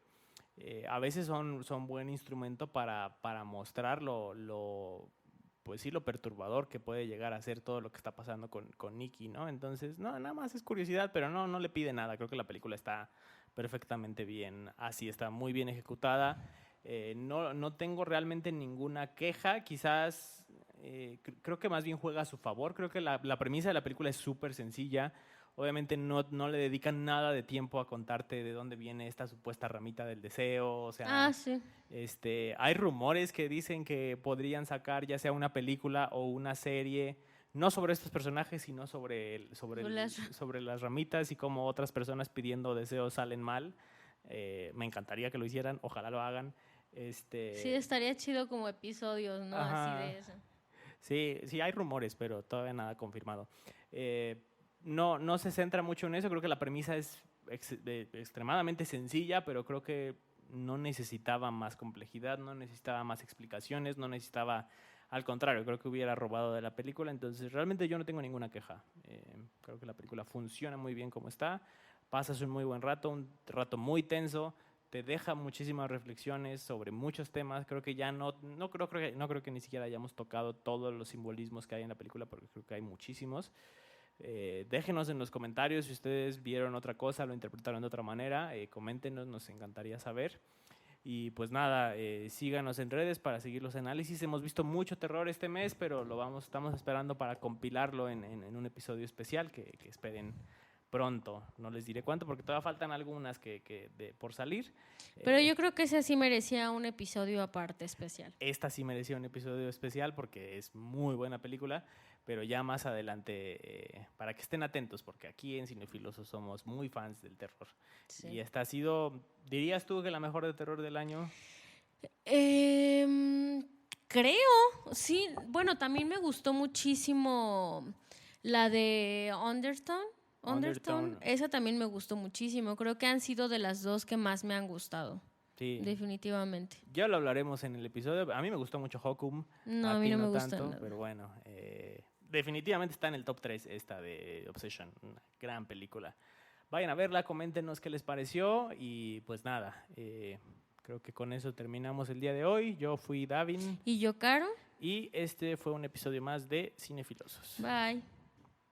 a veces son buen instrumento para mostrar pues sí, lo perturbador que puede llegar a ser todo lo que está pasando con Nicky, ¿no? Entonces, no, nada más es curiosidad, pero no le pide nada. Creo que la película está perfectamente bien así, está muy bien ejecutada. No tengo realmente ninguna queja, quizás creo que más bien juega a su favor. Creo que la premisa de la película es súper sencilla. Obviamente no le dedican nada de tiempo a contarte de dónde viene esta supuesta ramita del deseo. O Ah, sea, sí. hay rumores que dicen que podrían sacar ya sea una película o una serie, no sobre estos personajes, sino sobre las ramitas y cómo otras personas pidiendo deseos salen mal. Me encantaría que lo hicieran, ojalá lo hagan. Sí, estaría chido como episodios, ¿no? Así Ajá. de eso. Sí, hay rumores, pero todavía nada confirmado. No se centra mucho en eso, creo que la premisa es extremadamente sencilla, pero creo que no necesitaba más complejidad, no necesitaba más explicaciones, no necesitaba, al contrario, creo que hubiera robado de la película, entonces realmente yo no tengo ninguna queja. Creo que la película funciona muy bien como está, pasas un muy buen rato, un rato muy tenso, te deja muchísimas reflexiones sobre muchos temas. Creo que ya no creo que ni siquiera hayamos tocado todos los simbolismos que hay en la película, porque creo que hay muchísimos. Déjenos en los comentarios si ustedes vieron otra cosa, lo interpretaron de otra manera. Coméntenos, nos encantaría saber. Y pues nada, síganos en redes para seguir los análisis. Hemos visto mucho terror este mes, pero estamos esperando para compilarlo en un episodio especial que esperen pronto. No les diré cuánto porque todavía faltan algunas por salir. Pero yo creo que ese sí merecía un episodio aparte especial. Esta sí merecía un episodio especial porque es muy buena película, pero ya más adelante, para que estén atentos, porque aquí en Cinefilosos somos muy fans del terror. Sí. Y esta ha sido, ¿dirías tú que la mejor de terror del año? Creo, sí. Bueno, también me gustó muchísimo la de Undertone. Undertone. Esa también me gustó muchísimo. Creo que han sido de las dos que más me han gustado. Sí. Definitivamente. Ya lo hablaremos en el episodio. A mí me gustó mucho Hokum. No, a mí ti no me gusta tanto, nada. pero bueno. Definitivamente está en el top 3 esta de Obsession. Una gran película. Vayan a verla, coméntenos qué les pareció y pues nada. Creo que con eso terminamos el día de hoy. Yo fui Davin ¿Y yo, Caro? y este fue un episodio más de Cinefilosos. Bye.